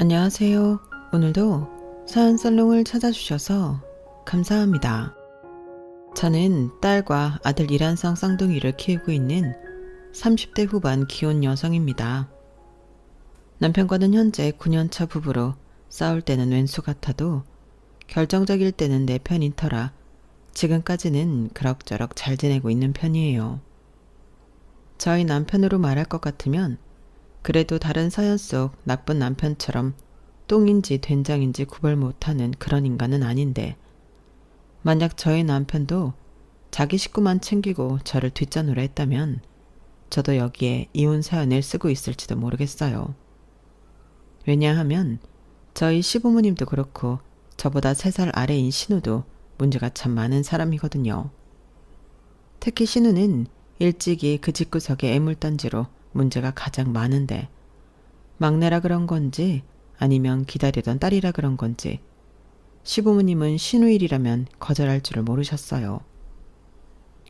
안녕하세요. 오늘도 사연살롱을 찾아주셔서 감사합니다. 저는 딸과 아들 이란성 쌍둥이를 키우고 있는 30대 후반 기혼 여성입니다. 남편과는 현재 9년차 부부로 싸울 때는 왼수 같아도 결정적일 때는 내 편인 터라 지금까지는 그럭저럭 잘 지내고 있는 편이에요. 저희 남편으로 말할 것 같으면 그래도 다른 사연 속 나쁜 남편처럼 똥인지 된장인지 구별 못하는 그런 인간은 아닌데, 만약 저희 남편도 자기 식구만 챙기고 저를 뒷전으로 했다면 저도 여기에 이혼 사연을 쓰고 있을지도 모르겠어요. 왜냐하면 저희 시부모님도 그렇고 저보다 3살 아래인 신우도 문제가 참 많은 사람이거든요. 특히 신우는 일찍이 그 집구석에 애물단지로 문제가 가장 많은데, 막내라 그런 건지 아니면 기다리던 딸이라 그런 건지 시부모님은 신우일이라면 거절할 줄을 모르셨어요.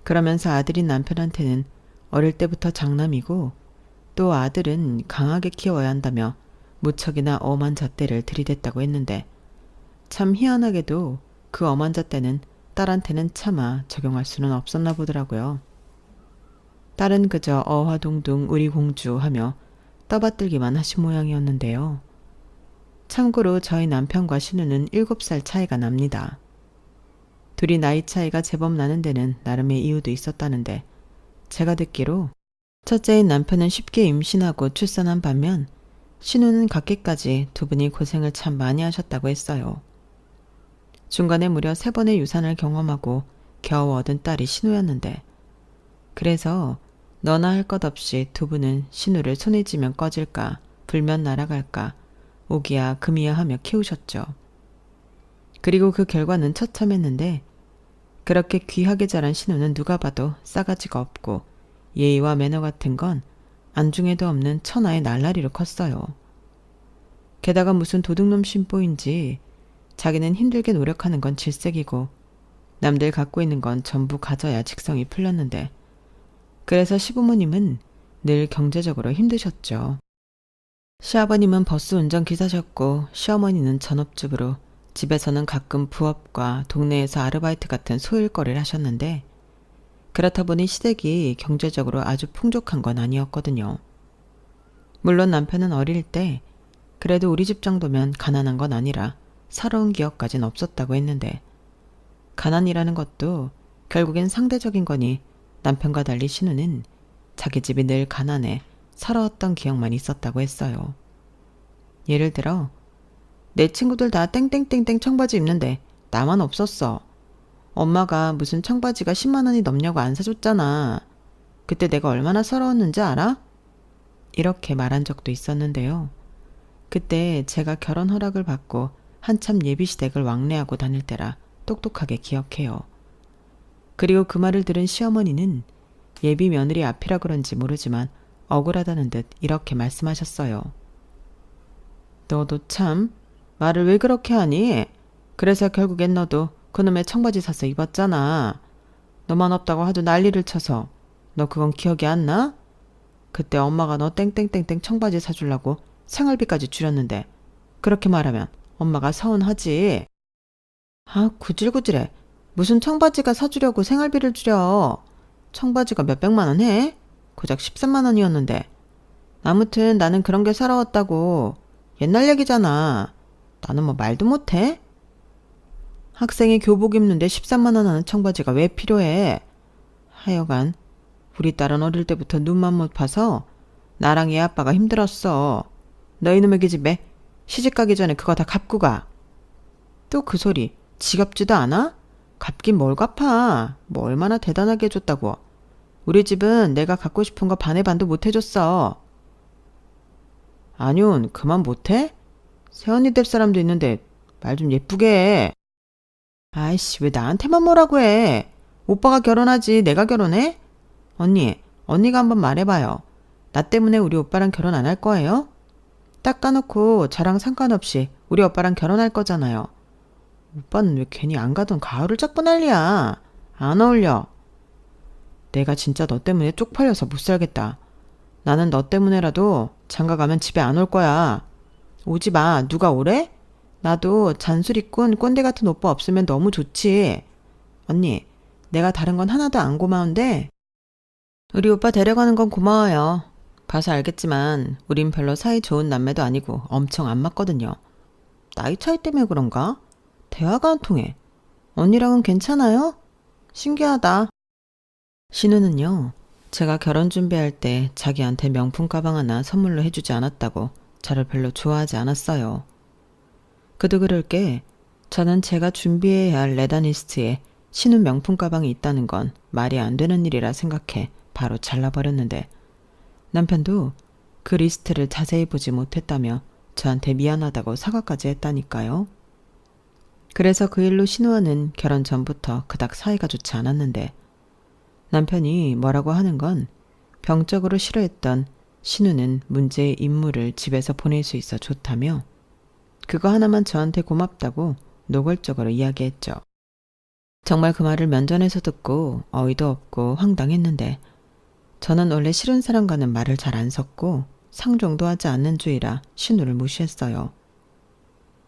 그러면서 아들인 남편한테는 어릴 때부터 장남이고 또 아들은 강하게 키워야 한다며 무척이나 엄한 잣대를 들이댔다고 했는데, 참 희한하게도 그 엄한 잣대는 딸한테는 차마 적용할 수는 없었나 보더라고요. 딸은 그저 어화동동 우리 공주 하며 떠받들기만 하신 모양이었는데요. 참고로 저희 남편과 신우는 7살 차이가 납니다. 둘이 나이 차이가 제법 나는 데는 나름의 이유도 있었다는데, 제가 듣기로 첫째인 남편은 쉽게 임신하고 출산한 반면 신우는 갖기까지 두 분이 고생을 참 많이 하셨다고 했어요. 중간에 무려 3번의 유산을 경험하고 겨우 얻은 딸이 신우였는데, 그래서 너나 할 것 없이 두 분은 신우를 손에 쥐면 꺼질까 불면 날아갈까 오기야 금이야 하며 키우셨죠. 그리고 그 결과는 처참했는데, 그렇게 귀하게 자란 신우는 누가 봐도 싸가지가 없고 예의와 매너 같은 건 안중에도 없는 천하의 날라리로 컸어요. 게다가 무슨 도둑놈 심보인지 자기는 힘들게 노력하는 건 질색이고 남들 갖고 있는 건 전부 가져야 직성이 풀렸는데, 그래서 시부모님은 늘 경제적으로 힘드셨죠. 시아버님은 버스 운전기사셨고 시어머니는 전업주부로 집에서는 가끔 부업과 동네에서 아르바이트 같은 소일거리를 하셨는데, 그렇다 보니 시댁이 경제적으로 아주 풍족한 건 아니었거든요. 물론 남편은 어릴 때 그래도 우리 집 정도면 가난한 건 아니라 살아온 기억까진 없었다고 했는데, 가난이라는 것도 결국엔 상대적인 거니 남편과 달리 신우는 자기 집이 늘 가난해 살아왔던 기억만 있었다고 했어요. 예를 들어 내 친구들 다 땡땡땡땡 청바지 입는데 나만 없었어. 엄마가 무슨 청바지가 10만 원이 넘냐고 안 사줬잖아. 그때 내가 얼마나 서러웠는지 알아? 이렇게 말한 적도 있었는데요. 그때 제가 결혼 허락을 받고 한참 예비시댁을 왕래하고 다닐 때라 똑똑하게 기억해요. 그리고 그 말을 들은 시어머니는 예비 며느리 앞이라 그런지 모르지만 억울하다는 듯 이렇게 말씀하셨어요. 너도 참 말을 왜 그렇게 하니? 그래서 결국엔 너도 그놈의 청바지 사서 입었잖아. 너만 없다고 하도 난리를 쳐서. 너 그건 기억이 안 나? 그때 엄마가 너 땡땡땡땡 청바지 사주려고 생활비까지 줄였는데 그렇게 말하면 엄마가 서운하지. 아, 구질구질해. 무슨 청바지가 사주려고 생활비를 줄여. 청바지가 몇백만 원 해? 고작 13만 원이었는데. 아무튼 나는 그런 게 살아왔다고. 옛날 얘기잖아. 나는 뭐 말도 못해? 학생이 교복 입는데 13만 원 하는 청바지가 왜 필요해? 하여간 우리 딸은 어릴 때부터 눈만 못 봐서 나랑 얘 아빠가 힘들었어. 너희 놈의 기집애 시집 가기 전에 그거 다 갚고 가. 또 그 소리 지겹지도 않아? 갚긴 뭘 갚아. 뭐 얼마나 대단하게 해줬다고. 우리 집은 내가 갖고 싶은 거 반의 반도 못 해줬어. 아니온 그만 못해? 새언니 될 사람도 있는데 말 좀 예쁘게 해. 아이씨 왜 나한테만 뭐라고 해. 오빠가 결혼하지 내가 결혼해? 언니가 한번 말해봐요. 나 때문에 우리 오빠랑 결혼 안 할 거예요? 딱 까놓고 저랑 상관없이 우리 오빠랑 결혼할 거잖아요. 오빠는 왜 괜히 안 가던 가을을 잡고 난리야. 안 어울려. 내가 진짜 너 때문에 쪽팔려서 못 살겠다. 나는 너 때문에라도 장가 가면 집에 안 올 거야. 오지 마. 누가 오래? 나도 잔소리꾼 꼰대 같은 오빠 없으면 너무 좋지. 언니, 내가 다른 건 하나도 안 고마운데 우리 오빠 데려가는 건 고마워요. 봐서 알겠지만 우린 별로 사이 좋은 남매도 아니고 엄청 안 맞거든요. 나이 차이 때문에 그런가? 대화가 안 통해. 언니랑은 괜찮아요? 신기하다. 신우는요, 제가 결혼 준비할 때 자기한테 명품 가방 하나 선물로 해주지 않았다고 저를 별로 좋아하지 않았어요. 그도 그럴 게 저는 제가 준비해야 할 레다니스트에 신우 명품 가방이 있다는 건 말이 안 되는 일이라 생각해 바로 잘라버렸는데 남편도 그 리스트를 자세히 보지 못했다며 저한테 미안하다고 사과까지 했다니까요. 그래서 그 일로 신우와는 결혼 전부터 그닥 사이가 좋지 않았는데 남편이 뭐라고 하는 건 병적으로 싫어했던 신우는 문제의 인물을 집에서 보낼 수 있어 좋다며 그거 하나만 저한테 고맙다고 노골적으로 이야기했죠. 정말 그 말을 면전에서 듣고 어이도 없고 황당했는데 저는 원래 싫은 사람과는 말을 잘 안 섞고 상종도 하지 않는 주의라 신우를 무시했어요.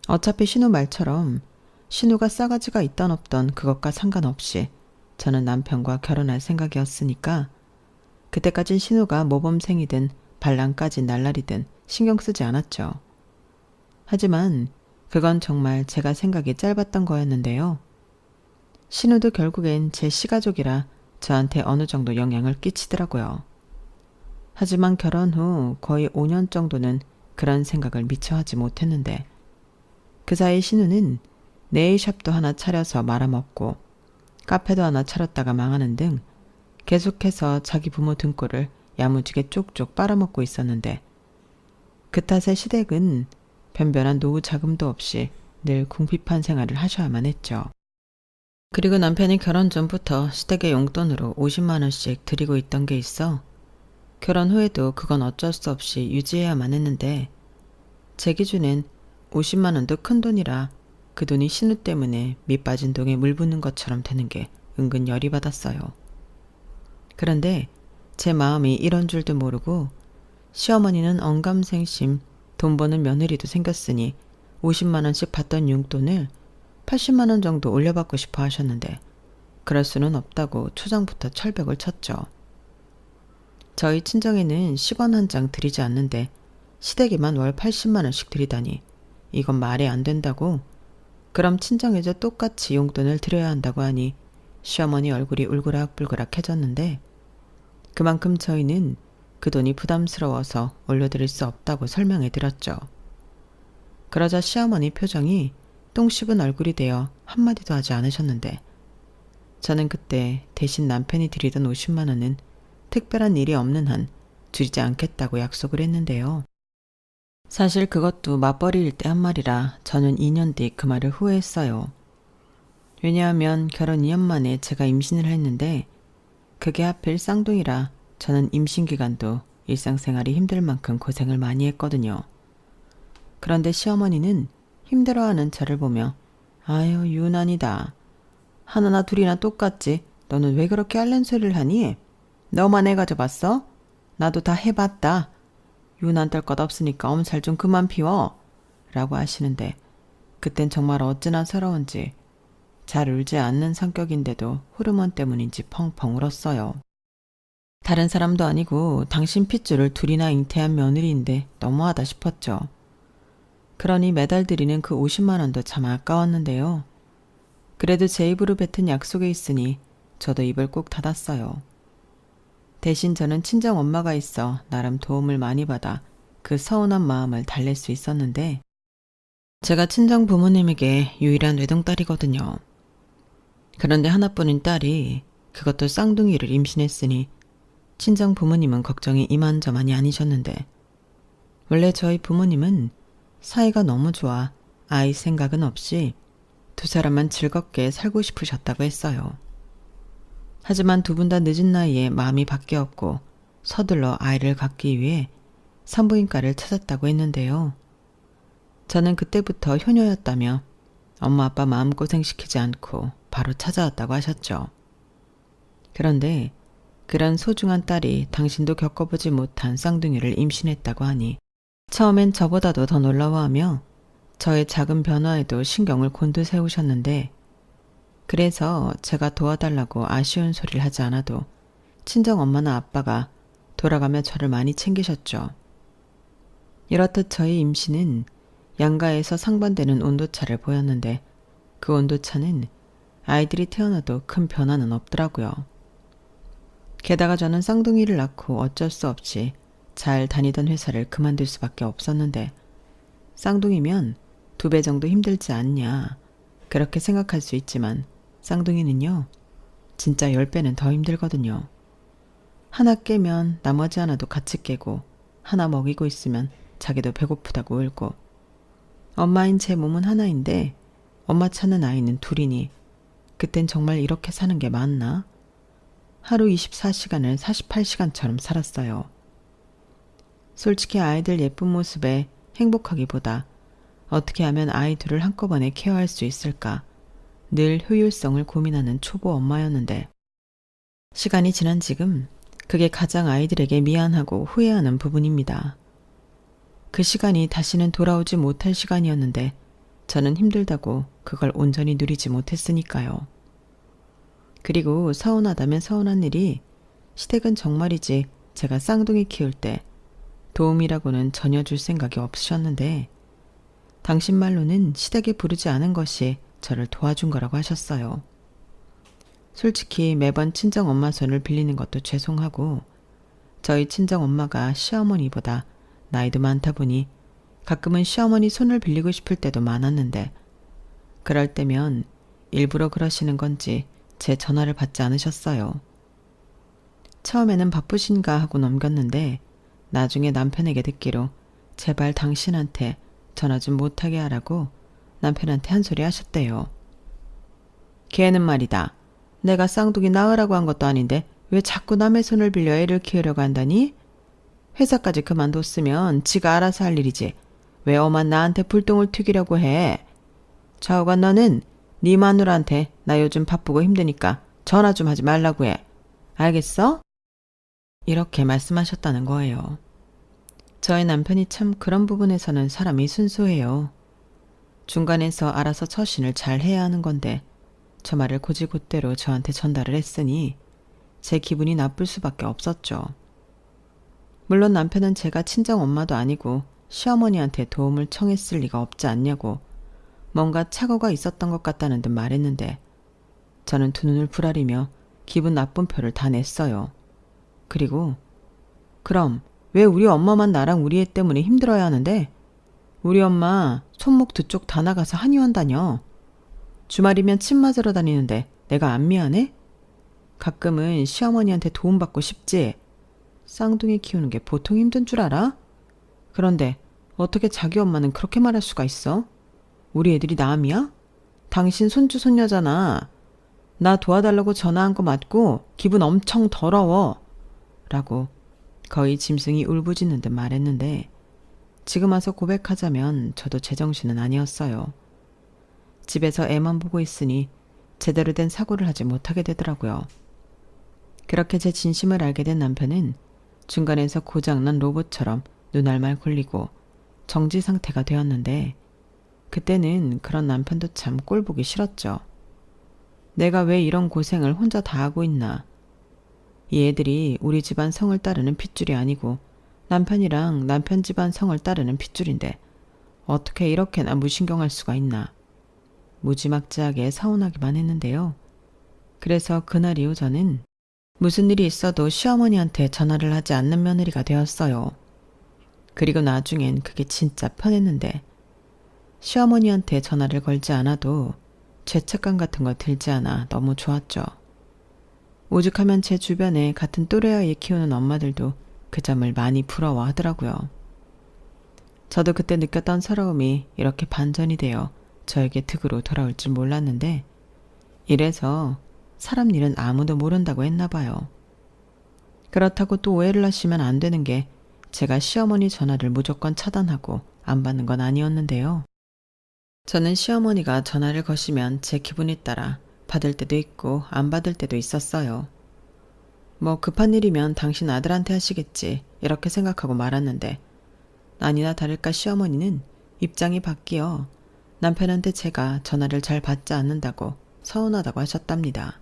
어차피 신우 말처럼 신우가 싸가지가 있던 없던 그것과 상관없이 저는 남편과 결혼할 생각이었으니까 그때까진 신우가 모범생이든 반란까지 날라리든 신경 쓰지 않았죠. 하지만 그건 정말 제가 생각이 짧았던 거였는데요. 신우도 결국엔 제 시가족이라 저한테 어느 정도 영향을 끼치더라고요. 하지만 결혼 후 거의 5년 정도는 그런 생각을 미처 하지 못했는데 그 사이 신우는 네일샵도 하나 차려서 말아먹고 카페도 하나 차렸다가 망하는 등 계속해서 자기 부모 등골을 야무지게 쪽쪽 빨아먹고 있었는데 그 탓에 시댁은 변변한 노후 자금도 없이 늘 궁핍한 생활을 하셔야만 했죠. 그리고 남편이 결혼 전부터 시댁의 용돈으로 50만 원씩 드리고 있던 게 있어 결혼 후에도 그건 어쩔 수 없이 유지해야만 했는데 제 기준엔 50만 원도 큰 돈이라 그 돈이 신우 때문에 밑 빠진 동에 물 붓는 것처럼 되는 게 은근 열이 받았어요. 그런데 제 마음이 이런 줄도 모르고 시어머니는 언감생심 돈 버는 며느리도 생겼으니 50만 원씩 받던 용돈을 80만 원 정도 올려받고 싶어 하셨는데 그럴 수는 없다고 초장부터 철벽을 쳤죠. 저희 친정에는 10원 한 장 드리지 않는데 시댁에만 월 80만 원씩 드리다니 이건 말이 안 된다고 그럼 친정에도 똑같이 용돈을 드려야 한다고 하니 시어머니 얼굴이 울그락불그락해졌는데 그만큼 저희는 그 돈이 부담스러워서 올려드릴 수 없다고 설명해 드렸죠. 그러자 시어머니 표정이 똥 씹은 얼굴이 되어 한마디도 하지 않으셨는데 저는 그때 대신 남편이 드리던 50만 원은 특별한 일이 없는 한 드리지 않겠다고 약속을 했는데요. 사실 그것도 맞벌이일 때 한 말이라 저는 2년 뒤 그 말을 후회했어요. 왜냐하면 결혼 2년 만에 제가 임신을 했는데 그게 하필 쌍둥이라 저는 임신 기간도 일상생활이 힘들 만큼 고생을 많이 했거든요. 그런데 시어머니는 힘들어하는 저를 보며 아유 유난이다. 하나나 둘이나 똑같지. 너는 왜 그렇게 앓는 소리를 하니? 너만 애 가져봤어? 나도 다 해봤다. 유난 떨 것 없으니까 엄살 좀 그만 피워. 라고 하시는데 그땐 정말 어찌나 서러운지 잘 울지 않는 성격인데도 호르몬 때문인지 펑펑 울었어요. 다른 사람도 아니고 당신 핏줄을 둘이나 잉태한 며느리인데 너무하다 싶었죠. 그러니 매달 드리는 그 50만 원도 참 아까웠는데요. 그래도 제 입으로 뱉은 약속에 있으니 저도 입을 꼭 닫았어요. 대신 저는 친정 엄마가 있어 나름 도움을 많이 받아 그 서운한 마음을 달랠 수 있었는데 제가 친정 부모님에게 유일한 외동딸이거든요. 그런데 하나뿐인 딸이 그것도 쌍둥이를 임신했으니 친정 부모님은 걱정이 이만저만이 아니셨는데 원래 저희 부모님은 사이가 너무 좋아 아이 생각은 없이 두 사람만 즐겁게 살고 싶으셨다고 했어요. 하지만 두 분 다 늦은 나이에 마음이 바뀌었고 서둘러 아이를 갖기 위해 산부인과를 찾았다고 했는데요. 저는 그때부터 효녀였다며 엄마 아빠 마음고생시키지 않고 바로 찾아왔다고 하셨죠. 그런데 그런 소중한 딸이 당신도 겪어보지 못한 쌍둥이를 임신했다고 하니 처음엔 저보다도 더 놀라워하며 저의 작은 변화에도 신경을 곤두세우셨는데, 그래서 제가 도와달라고 아쉬운 소리를 하지 않아도 친정 엄마나 아빠가 돌아가며 저를 많이 챙기셨죠. 이렇듯 저희 임신은 양가에서 상반되는 온도차를 보였는데, 그 온도차는 아이들이 태어나도 큰 변화는 없더라고요. 게다가 저는 쌍둥이를 낳고 어쩔 수 없이 잘 다니던 회사를 그만둘 수밖에 없었는데, 쌍둥이면 2배 정도 힘들지 않냐 그렇게 생각할 수 있지만, 쌍둥이는요 진짜 10배는 더 힘들거든요. 하나 깨면 나머지 하나도 같이 깨고, 하나 먹이고 있으면 자기도 배고프다고 울고, 엄마인 제 몸은 하나인데 엄마 찾는 아이는 둘이니 그땐 정말 이렇게 사는 게 맞나? 하루 24시간을 48시간처럼 살았어요. 솔직히 아이들 예쁜 모습에 행복하기보다 어떻게 하면 아이 둘을 한꺼번에 케어할 수 있을까 늘 효율성을 고민하는 초보 엄마였는데, 시간이 지난 지금 그게 가장 아이들에게 미안하고 후회하는 부분입니다. 그 시간이 다시는 돌아오지 못할 시간이었는데 저는 힘들다고 그걸 온전히 누리지 못했으니까요. 그리고 서운하다면 서운한 일이, 시댁은 정말이지 제가 쌍둥이 키울 때 도움이라고는 전혀 줄 생각이 없으셨는데, 당신 말로는 시댁에 부르지 않은 것이 저를 도와준 거라고 하셨어요. 솔직히 매번 친정엄마 손을 빌리는 것도 죄송하고, 저희 친정엄마가 시어머니보다 나이도 많다 보니 가끔은 시어머니 손을 빌리고 싶을 때도 많았는데, 그럴 때면 일부러 그러시는 건지 제 전화를 받지 않으셨어요. 처음에는 바쁘신가 하고 넘겼는데, 나중에 남편에게 듣기로 제발 당신한테 전화 좀 못하게 하라고 남편한테 한 소리 하셨대요. 걔는 말이다, 내가 쌍둥이 낳으라고 한 것도 아닌데 왜 자꾸 남의 손을 빌려 애를 키우려고 한다니? 회사까지 그만뒀으면 지가 알아서 할 일이지 왜 엄한 나한테 불똥을 튀기려고 해? 좌우간 너는 네 마누라한테 나 요즘 바쁘고 힘드니까 전화 좀 하지 말라고 해. 알겠어? 이렇게 말씀하셨다는 거예요. 저희 남편이 참 그런 부분에서는 사람이 순수해요. 중간에서 알아서 처신을 잘 해야 하는 건데, 저 말을 곧이곧대로 저한테 전달을 했으니 제 기분이 나쁠 수밖에 없었죠. 물론 남편은 제가 친정엄마도 아니고 시어머니한테 도움을 청했을 리가 없지 않냐고 뭔가 착오가 있었던 것 같다는 듯 말했는데, 저는 두 눈을 부라리며 기분 나쁜 표를 다 냈어요. 그리고 그럼 왜 우리 엄마만 나랑 우리 애 때문에 힘들어야 하는데? 우리 엄마 손목 두 쪽 다 나가서 한의원 다녀. 주말이면 침 맞으러 다니는데 내가 안 미안해? 가끔은 시어머니한테 도움받고 싶지. 쌍둥이 키우는 게 보통 힘든 줄 알아? 그런데 어떻게 자기 엄마는 그렇게 말할 수가 있어? 우리 애들이 남이야? 당신 손주 손녀잖아. 나 도와달라고 전화한 거 맞고 기분 엄청 더러워. 라고 거의 짐승이 울부짖는 듯 말했는데, 지금 와서 고백하자면 저도 제정신은 아니었어요. 집에서 애만 보고 있으니 제대로 된 사고를 하지 못하게 되더라고요. 그렇게 제 진심을 알게 된 남편은 중간에서 고장난 로봇처럼 눈알만 굴리고 정지 상태가 되었는데, 그때는 그런 남편도 참 꼴보기 싫었죠. 내가 왜 이런 고생을 혼자 다 하고 있나. 이 애들이 우리 집안 성을 따르는 핏줄이 아니고 남편이랑 남편 집안 성을 따르는 핏줄인데 어떻게 이렇게나 무신경할 수가 있나. 무지막지하게 서운하기만 했는데요. 그래서 그날 이후 저는 무슨 일이 있어도 시어머니한테 전화를 하지 않는 며느리가 되었어요. 그리고 나중엔 그게 진짜 편했는데, 시어머니한테 전화를 걸지 않아도 죄책감 같은 거 들지 않아 너무 좋았죠. 오죽하면 제 주변에 같은 또래 아이 키우는 엄마들도 그 점을 많이 부러워하더라고요. 저도 그때 느꼈던 서러움이 이렇게 반전이 되어 저에게 득으로 돌아올 줄 몰랐는데, 이래서 사람 일은 아무도 모른다고 했나 봐요. 그렇다고 또 오해를 하시면 안 되는 게, 제가 시어머니 전화를 무조건 차단하고 안 받는 건 아니었는데요. 저는 시어머니가 전화를 거시면 제 기분에 따라 받을 때도 있고 안 받을 때도 있었어요. 뭐 급한 일이면 당신 아들한테 하시겠지 이렇게 생각하고 말았는데, 아니나 다를까 시어머니는 입장이 바뀌어 남편한테 제가 전화를 잘 받지 않는다고 서운하다고 하셨답니다.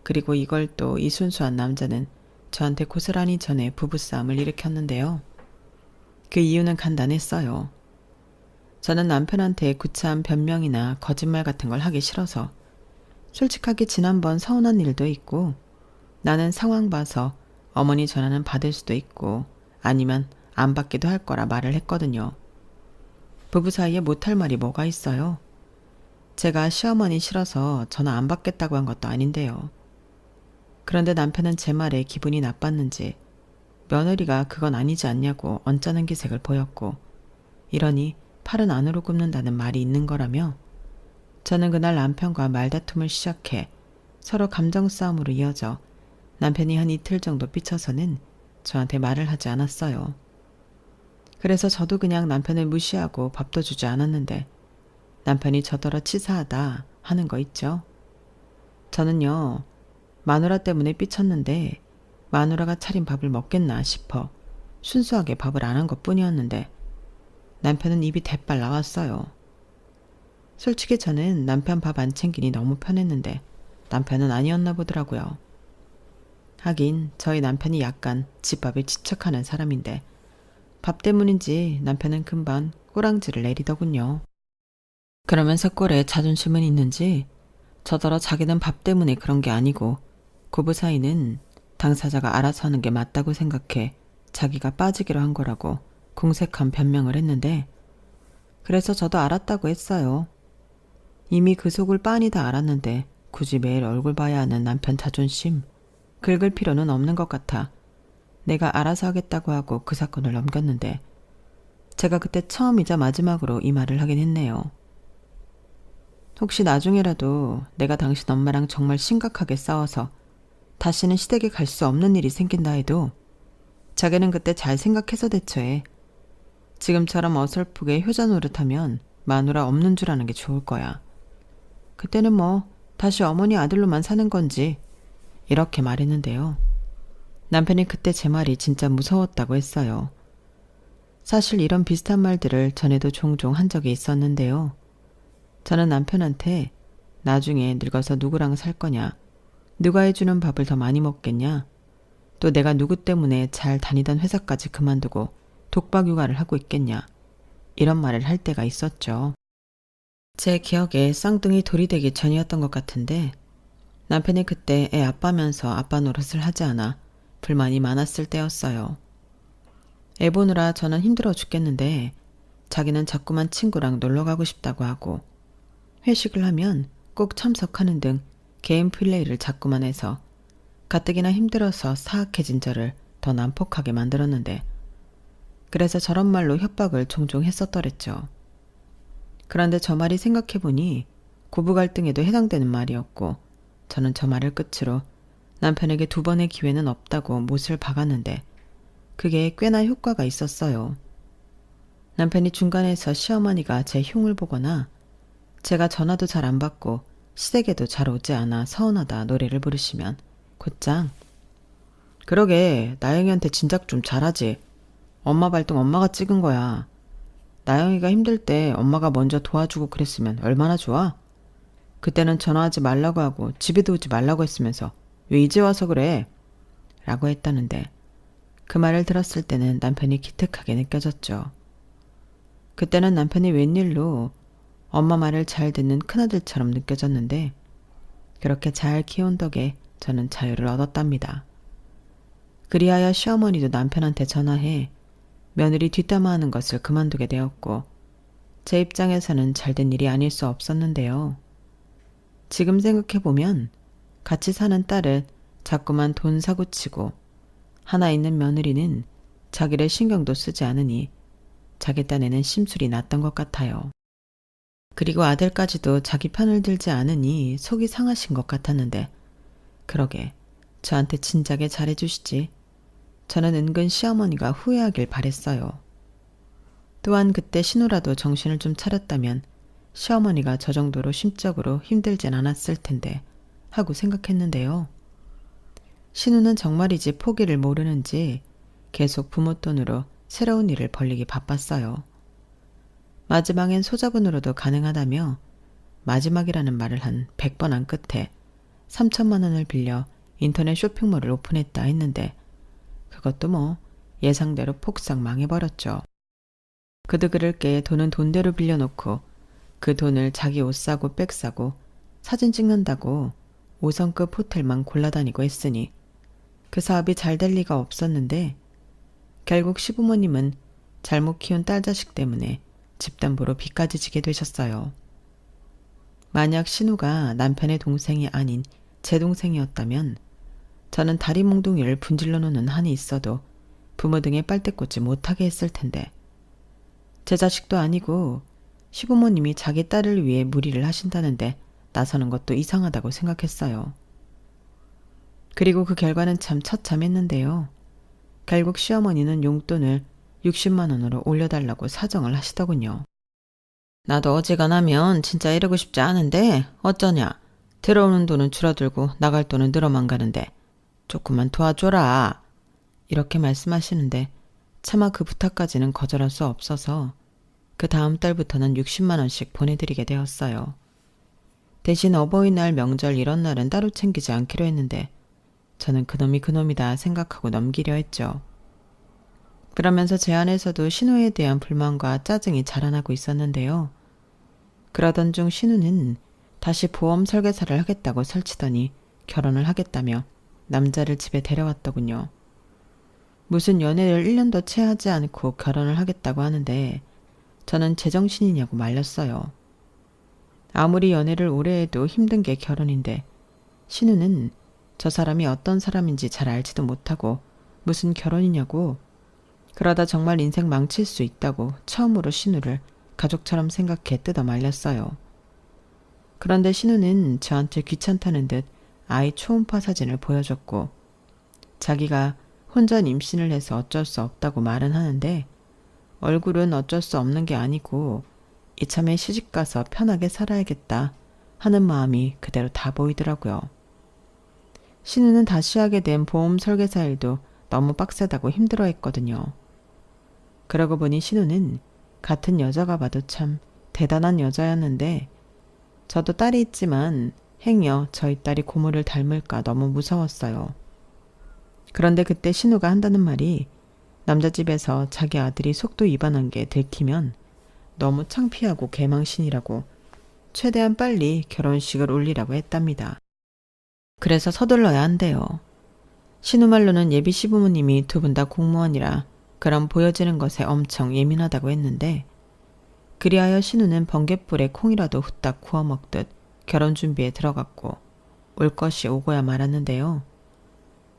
그리고 이걸 또 이 순수한 남자는 저한테 고스란히 전해 부부싸움을 일으켰는데요. 그 이유는 간단했어요. 저는 남편한테 구차한 변명이나 거짓말 같은 걸 하기 싫어서 솔직하게 지난번 서운한 일도 있고 나는 상황 봐서 어머니 전화는 받을 수도 있고 아니면 안 받기도 할 거라 말을 했거든요. 부부 사이에 못할 말이 뭐가 있어요? 제가 시어머니 싫어서 전화 안 받겠다고 한 것도 아닌데요. 그런데 남편은 제 말에 기분이 나빴는지 며느리가 그건 아니지 않냐고 언짢은 기색을 보였고 이러니 팔은 안으로 굽는다는 말이 있는 거라며 저는 그날 남편과 말다툼을 시작해 서로 감정 싸움으로 이어져 남편이 한 이틀 정도 삐쳐서는 저한테 말을 하지 않았어요. 그래서 저도 그냥 남편을 무시하고 밥도 주지 않았는데 남편이 저더러 치사하다 하는 거 있죠. 저는요, 마누라 때문에 삐쳤는데 마누라가 차린 밥을 먹겠나 싶어 순수하게 밥을 안 한 것뿐이었는데 남편은 입이 대빨 나왔어요. 솔직히 저는 남편 밥 안 챙기니 너무 편했는데 남편은 아니었나 보더라고요. 하긴 저희 남편이 약간 집밥에 집착하는 사람인데 밥 때문인지 남편은 금방 꼬랑지를 내리더군요. 그러면서 꼴에 자존심은 있는지 저더러 자기는 밥 때문에 그런 게 아니고 부부 사이는 당사자가 알아서 하는 게 맞다고 생각해 자기가 빠지기로 한 거라고 공색한 변명을 했는데 그래서 저도 알았다고 했어요. 이미 그 속을 빤히 다 알았는데 굳이 매일 얼굴 봐야 하는 남편 자존심 긁을 필요는 없는 것 같아 내가 알아서 하겠다고 하고 그 사건을 넘겼는데 제가 그때 처음이자 마지막으로 이 말을 하긴 했네요. 혹시 나중에라도 내가 당신 엄마랑 정말 심각하게 싸워서 다시는 시댁에 갈 수 없는 일이 생긴다 해도 자기는 그때 잘 생각해서 대처해. 지금처럼 어설프게 효자 노릇하면 마누라 없는 줄 아는 게 좋을 거야. 그때는 뭐 다시 어머니 아들로만 사는 건지 이렇게 말했는데요. 남편이 그때 제 말이 진짜 무서웠다고 했어요. 사실 이런 비슷한 말들을 전에도 종종 한 적이 있었는데요. 저는 남편한테 나중에 늙어서 누구랑 살 거냐, 누가 해주는 밥을 더 많이 먹겠냐, 또 내가 누구 때문에 잘 다니던 회사까지 그만두고 독박 육아를 하고 있겠냐, 이런 말을 할 때가 있었죠. 제 기억에 쌍둥이 돌이 되기 전이었던 것 같은데 남편이 그때 애 아빠면서 아빠 노릇을 하지 않아 불만이 많았을 때였어요. 애 보느라 저는 힘들어 죽겠는데 자기는 자꾸만 친구랑 놀러 가고 싶다고 하고 회식을 하면 꼭 참석하는 등 개인 플레이를 자꾸만 해서 가뜩이나 힘들어서 사악해진 저를 더 난폭하게 만들었는데 그래서 저런 말로 협박을 종종 했었더랬죠. 그런데 저 말이 생각해보니 고부 갈등에도 해당되는 말이었고 저는 저 말을 끝으로 남편에게 2번의 기회는 없다고 못을 박았는데 그게 꽤나 효과가 있었어요. 남편이 중간에서 시어머니가 제 흉을 보거나 제가 전화도 잘 안 받고 시댁에도 잘 오지 않아 서운하다 노래를 부르시면 곧장 그러게 나영이한테 진작 좀 잘하지. 엄마 발등 엄마가 찍은 거야. 나영이가 힘들 때 엄마가 먼저 도와주고 그랬으면 얼마나 좋아? 그때는 전화하지 말라고 하고 집에도 오지 말라고 했으면서 왜 이제 와서 그래? 라고 했다는데 그 말을 들었을 때는 남편이 기특하게 느껴졌죠. 그때는 남편이 웬일로 엄마 말을 잘 듣는 큰아들처럼 느껴졌는데 그렇게 잘 키운 덕에 저는 자유를 얻었답니다. 그리하여 시어머니도 남편한테 전화해 며느리 뒷담화하는 것을 그만두게 되었고 제 입장에서는 잘된 일이 아닐 수 없었는데요. 지금 생각해보면 같이 사는 딸을 자꾸만 돈 사고치고 하나 있는 며느리는 자기를 신경도 쓰지 않으니 자기 딴에는 심술이 났던 것 같아요. 그리고 아들까지도 자기 편을 들지 않으니 속이 상하신 것 같았는데 그러게 저한테 진작에 잘해주시지. 저는 은근 시어머니가 후회하길 바랬어요. 또한 그때 신우라도 정신을 좀 차렸다면 시어머니가 저 정도로 심적으로 힘들진 않았을 텐데 하고 생각했는데요. 신우는 정말이지 포기를 모르는지 계속 부모 돈으로 새로운 일을 벌리기 바빴어요. 마지막엔 소자본으로도 가능하다며 마지막이라는 말을 한 100번 한 끝에 3천만 원을 빌려 인터넷 쇼핑몰을 오픈했다 했는데 그것도 뭐 예상대로 폭삭 망해버렸죠. 그도 그럴 게 돈은 돈대로 빌려놓고 그 돈을 자기 옷 사고 백 사고 사진 찍는다고 5성급 호텔만 골라다니고 했으니 그 사업이 잘 될 리가 없었는데 결국 시부모님은 잘못 키운 딸 자식 때문에 집담보로 빚까지 지게 되셨어요. 만약 신우가 남편의 동생이 아닌 제 동생이었다면 저는 다리 몽둥이를 분질러 놓는 한이 있어도 부모 등에 빨대 꽂지 못하게 했을 텐데 제 자식도 아니고 시부모님이 자기 딸을 위해 무리를 하신다는데 나서는 것도 이상하다고 생각했어요. 그리고 그 결과는 참 처참했는데요. 결국 시어머니는 용돈을 60만 원으로 올려달라고 사정을 하시더군요. 나도 어지간하면 진짜 이러고 싶지 않은데 어쩌냐. 들어오는 돈은 줄어들고 나갈 돈은 늘어만 가는데 조금만 도와줘라. 이렇게 말씀하시는데 차마 그 부탁까지는 거절할 수 없어서 그 다음 달부터는 60만 원씩 보내드리게 되었어요. 대신 어버이날, 명절 이런 날은 따로 챙기지 않기로 했는데 저는 그놈이 그놈이다 생각하고 넘기려 했죠. 그러면서 제 안에서도 신우에 대한 불만과 짜증이 자라나고 있었는데요. 그러던 중 신우는 다시 보험 설계사를 하겠다고 설치더니 결혼을 하겠다며 남자를 집에 데려왔더군요. 무슨 연애를 1년도 채 하지 않고 결혼을 하겠다고 하는데 저는 제정신이냐고 말렸어요. 아무리 연애를 오래 해도 힘든 게 결혼인데 신우는 저 사람이 어떤 사람인지 잘 알지도 못하고 무슨 결혼이냐고 그러다 정말 인생 망칠 수 있다고 처음으로 신우를 가족처럼 생각해 뜯어 말렸어요. 그런데 신우는 저한테 귀찮다는 듯 아이 초음파 사진을 보여줬고 자기가 혼전 임신을 해서 어쩔 수 없다고 말은 하는데 얼굴은 어쩔 수 없는 게 아니고 이참에 시집가서 편하게 살아야겠다 하는 마음이 그대로 다 보이더라고요. 신우는 다시 하게 된 보험 설계사 일도 너무 빡세다고 힘들어했거든요. 그러고 보니 신우는 같은 여자가 봐도 참 대단한 여자였는데 저도 딸이 있지만 행여 저희 딸이 고모를 닮을까 너무 무서웠어요. 그런데 그때 신우가 한다는 말이 남자집에서 자기 아들이 속도 위반한 게 들키면 너무 창피하고 개망신이라고 최대한 빨리 결혼식을 올리라고 했답니다. 그래서 서둘러야 한대요. 신우 말로는 예비 시부모님이 두 분 다 공무원이라 그런 보여지는 것에 엄청 예민하다고 했는데 그리하여 신우는 번갯불에 콩이라도 후딱 구워 먹듯 결혼 준비에 들어갔고 올 것이 오고야 말았는데요.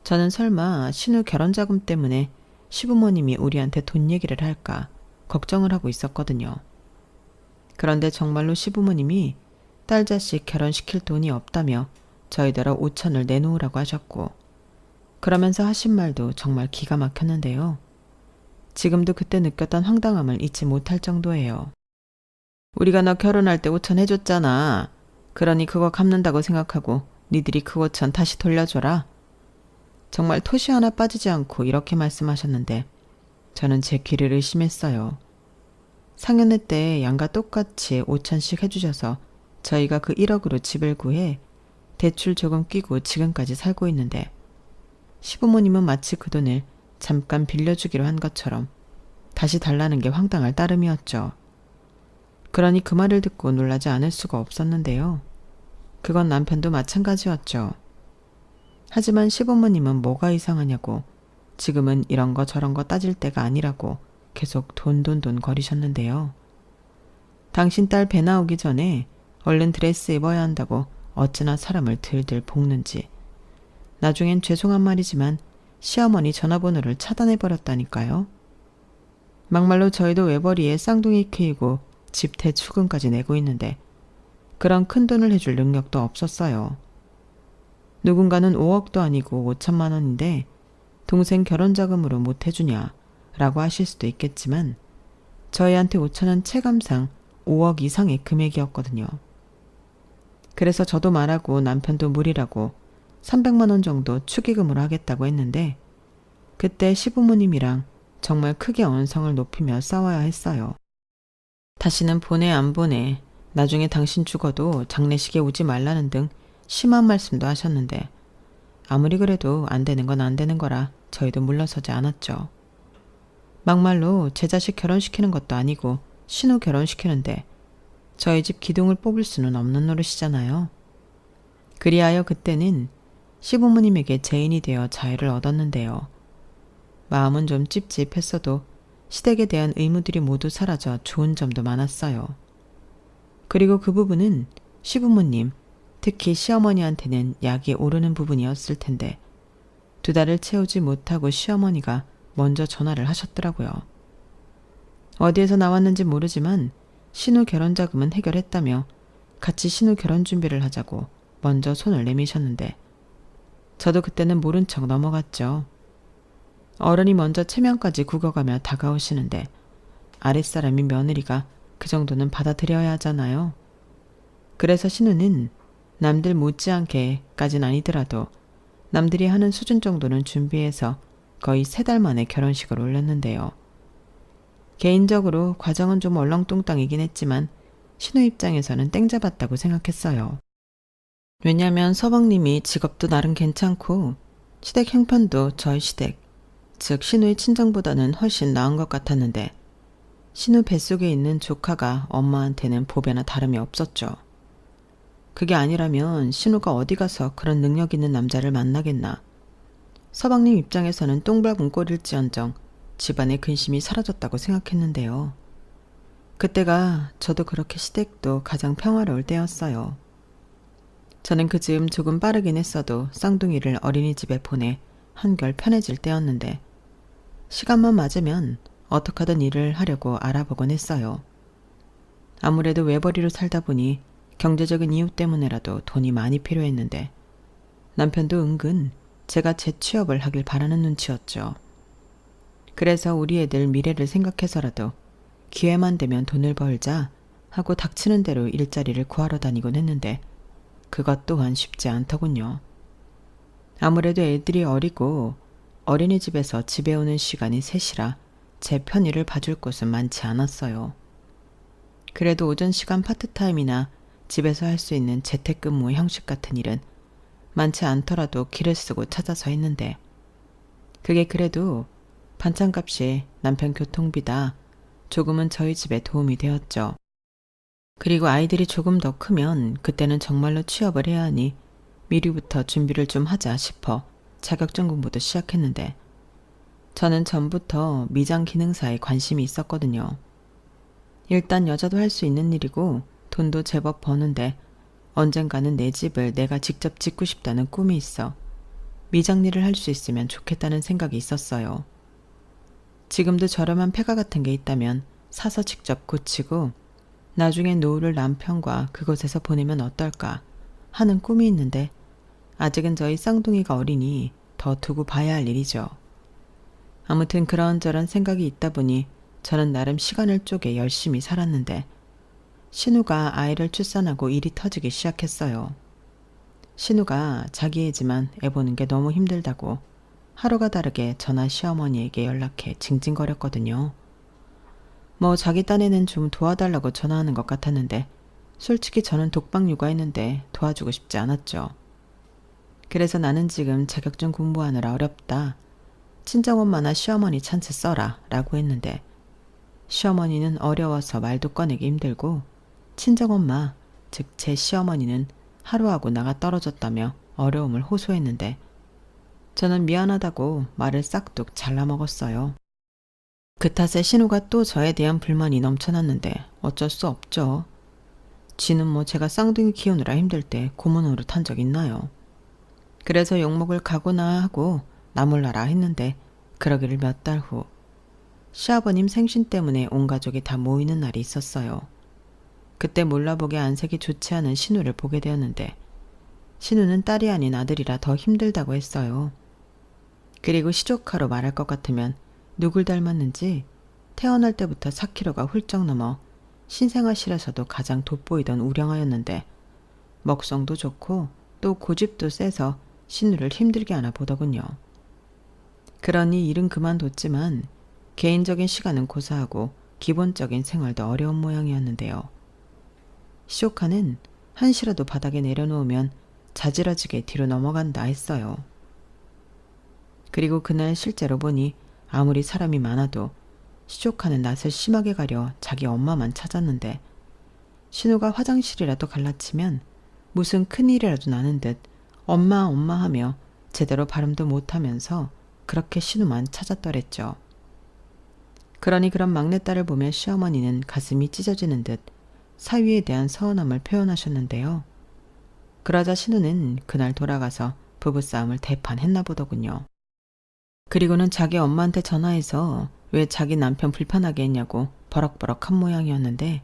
저는 설마 신우 결혼 자금 때문에 시부모님이 우리한테 돈 얘기를 할까 걱정을 하고 있었거든요. 그런데 정말로 시부모님이 딸 자식 결혼시킬 돈이 없다며 저희더러 5천을 내놓으라고 하셨고 그러면서 하신 말도 정말 기가 막혔는데요. 지금도 그때 느꼈던 황당함을 잊지 못할 정도예요. 우리가 너 결혼할 때 5천 해줬잖아. 그러니 그거 갚는다고 생각하고 니들이 그 5천 다시 돌려줘라. 정말 토시 하나 빠지지 않고 이렇게 말씀하셨는데 저는 제 귀를 의심했어요. 상견례 때 양가 똑같이 5천씩 해주셔서 저희가 그 1억으로 집을 구해 대출 조금 끼고 지금까지 살고 있는데 시부모님은 마치 그 돈을 잠깐 빌려주기로 한 것처럼 다시 달라는 게 황당할 따름이었죠. 그러니 그 말을 듣고 놀라지 않을 수가 없었는데요. 그건 남편도 마찬가지였죠. 하지만 시부모님은 뭐가 이상하냐고 지금은 이런 거 저런 거 따질 때가 아니라고 계속 돈 거리셨는데요. 당신 딸 배 나오기 전에 얼른 드레스 입어야 한다고 어찌나 사람을 들들 볶는지. 나중엔 죄송한 말이지만 시어머니 전화번호를 차단해버렸다니까요. 막말로 저희도 외벌이에 쌍둥이 키우고 집 대출금까지 내고 있는데 그런 큰돈을 해줄 능력도 없었어요. 누군가는 5억도 아니고 5천만 원인데 동생 결혼자금으로 못 해주냐 라고 하실 수도 있겠지만 저희한테 5천은 체감상 5억 이상의 금액이었거든요. 그래서 저도 말하고 남편도 무리라고 300만 원 정도 축의금으로 하겠다고 했는데 그때 시부모님이랑 정말 크게 언성을 높이며 싸워야 했어요. 다시는 보내 안 보내, 나중에 당신 죽어도 장례식에 오지 말라는 등 심한 말씀도 하셨는데 아무리 그래도 안 되는 건 안 되는 거라 저희도 물러서지 않았죠. 막말로 제 자식 결혼시키는 것도 아니고 신우 결혼시키는데 저희 집 기둥을 뽑을 수는 없는 노릇이잖아요. 그리하여 그때는 시부모님에게 제인이 되어 자유를 얻었는데요. 마음은 좀 찝찝했어도 시댁에 대한 의무들이 모두 사라져 좋은 점도 많았어요. 그리고 그 부분은 시부모님, 특히 시어머니한테는 약이 오르는 부분이었을 텐데 2달을 채우지 못하고 시어머니가 먼저 전화를 하셨더라고요. 어디에서 나왔는지 모르지만 신우 결혼 자금은 해결했다며 같이 신우 결혼 준비를 하자고 먼저 손을 내미셨는데 저도 그때는 모른 척 넘어갔죠. 어른이 먼저 체면까지 굽어가며 다가오시는데 아랫사람이 며느리가 그 정도는 받아들여야 하잖아요. 그래서 신우는 남들 못지않게까진 아니더라도 남들이 하는 수준 정도는 준비해서 거의 3달 만에 결혼식을 올렸는데요. 개인적으로 과정은 좀 얼렁뚱땅이긴 했지만 신우 입장에서는 땡 잡았다고 생각했어요. 왜냐면 서방님이 직업도 나름 괜찮고 시댁 형편도 저희 시댁, 즉 신우의 친정보다는 훨씬 나은 것 같았는데 신우 뱃속에 있는 조카가 엄마한테는 보배나 다름이 없었죠. 그게 아니라면 신우가 어디 가서 그런 능력 있는 남자를 만나겠나. 서방님 입장에서는 똥밟은 꼴일지언정 집안의 근심이 사라졌다고 생각했는데요. 그때가 저도 그렇게 시댁도 가장 평화로울 때였어요. 저는 그 즈음 조금 빠르긴 했어도 쌍둥이를 어린이집에 보내 한결 편해질 때였는데 시간만 맞으면 어떻게 하든 일을 하려고 알아보곤 했어요. 아무래도 외벌이로 살다 보니 경제적인 이유 때문에라도 돈이 많이 필요했는데 남편도 은근 제가 재취업을 하길 바라는 눈치였죠. 그래서 우리 애들 미래를 생각해서라도 기회만 되면 돈을 벌자 하고 닥치는 대로 일자리를 구하러 다니곤 했는데 그것 또한 쉽지 않더군요. 아무래도 애들이 어리고 어린이집에서 집에 오는 시간이 셋이라 제 편의를 봐줄 곳은 많지 않았어요. 그래도 오전 시간 파트타임이나 집에서 할 수 있는 재택근무 형식 같은 일은 많지 않더라도 길을 쓰고 찾아서 했는데 그게 그래도 반찬값이 남편 교통비다 조금은 저희 집에 도움이 되었죠. 그리고 아이들이 조금 더 크면 그때는 정말로 취업을 해야 하니 미리부터 준비를 좀 하자 싶어 자격증 공부도 시작했는데 저는 전부터 미장 기능사에 관심이 있었거든요. 일단 여자도 할 수 있는 일이고 돈도 제법 버는데 언젠가는 내 집을 내가 직접 짓고 싶다는 꿈이 있어 미장 일을 할 수 있으면 좋겠다는 생각이 있었어요. 지금도 저렴한 폐가 같은 게 있다면 사서 직접 고치고 나중에 노후를 남편과 그곳에서 보내면 어떨까 하는 꿈이 있는데 아직은 저희 쌍둥이가 어리니 더 두고 봐야 할 일이죠. 아무튼 그런저런 생각이 있다 보니 저는 나름 시간을 쪼개 열심히 살았는데 신우가 아이를 출산하고 일이 터지기 시작했어요. 신우가 자기 애지만 애 보는 게 너무 힘들다고 하루가 다르게 전화 시어머니에게 연락해 징징거렸거든요. 뭐 자기 딴에는 좀 도와달라고 전화하는 것 같았는데 솔직히 저는 독박 육아했는데 도와주고 싶지 않았죠. 그래서 나는 지금 자격증 공부하느라 어렵다. 친정엄마나 시어머니 찬스 써라 라고 했는데 시어머니는 어려워서 말도 꺼내기 힘들고 친정엄마, 즉 제 시어머니는 하루하고 나가 떨어졌다며 어려움을 호소했는데 저는 미안하다고 말을 싹둑 잘라먹었어요. 그 탓에 신우가 또 저에 대한 불만이 넘쳐났는데 어쩔 수 없죠. 지는 뭐 제가 쌍둥이 키우느라 힘들 때 고문 노릇한 적 있나요? 그래서 욕먹을 각오나 하고 나 몰라라 했는데 그러기를 몇 달 후 시아버님 생신 때문에 온 가족이 다 모이는 날이 있었어요. 그때 몰라보게 안색이 좋지 않은 신우를 보게 되었는데 신우는 딸이 아닌 아들이라 더 힘들다고 했어요. 그리고 시조카로 말할 것 같으면 누굴 닮았는지 태어날 때부터 4kg가 훌쩍 넘어 신생아실에서도 가장 돋보이던 우량아였는데 먹성도 좋고 또 고집도 세서 신우를 힘들게 하나 보더군요. 그러니 일은 그만뒀지만 개인적인 시간은 고사하고 기본적인 생활도 어려운 모양이었는데요. 시조카는 한시라도 바닥에 내려놓으면 자지러지게 뒤로 넘어간다 했어요. 그리고 그날 실제로 보니 아무리 사람이 많아도 시조카는 낯을 심하게 가려 자기 엄마만 찾았는데 신우가 화장실이라도 갈라치면 무슨 큰일이라도 나는 듯 엄마 엄마 하며 제대로 발음도 못하면서 그렇게 신우만 찾았더랬죠. 그러니 그런 막내딸을 보며 시어머니는 가슴이 찢어지는 듯 사위에 대한 서운함을 표현하셨는데요. 그러자 신우는 그날 돌아가서 부부싸움을 대판했나 보더군요. 그리고는 자기 엄마한테 전화해서 왜 자기 남편 불편하게 했냐고 버럭버럭 한 모양이었는데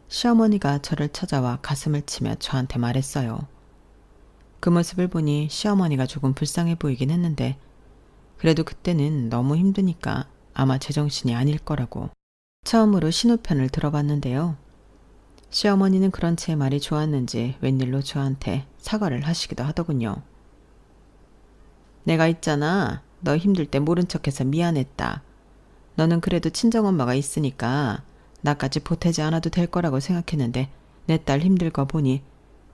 시어머니가 저를 찾아와 가슴을 치며 저한테 말했어요. 그 모습을 보니 시어머니가 조금 불쌍해 보이긴 했는데 그래도 그때는 너무 힘드니까 아마 제정신이 아닐 거라고. 처음으로 신우 편을 들어봤는데요. 시어머니는 그런 제 말이 좋았는지 웬일로 저한테 사과를 하시기도 하더군요. 내가 있잖아. 너 힘들 때 모른 척해서 미안했다. 너는 그래도 친정엄마가 있으니까 나까지 보태지 않아도 될 거라고 생각했는데 내 딸 힘들 거 보니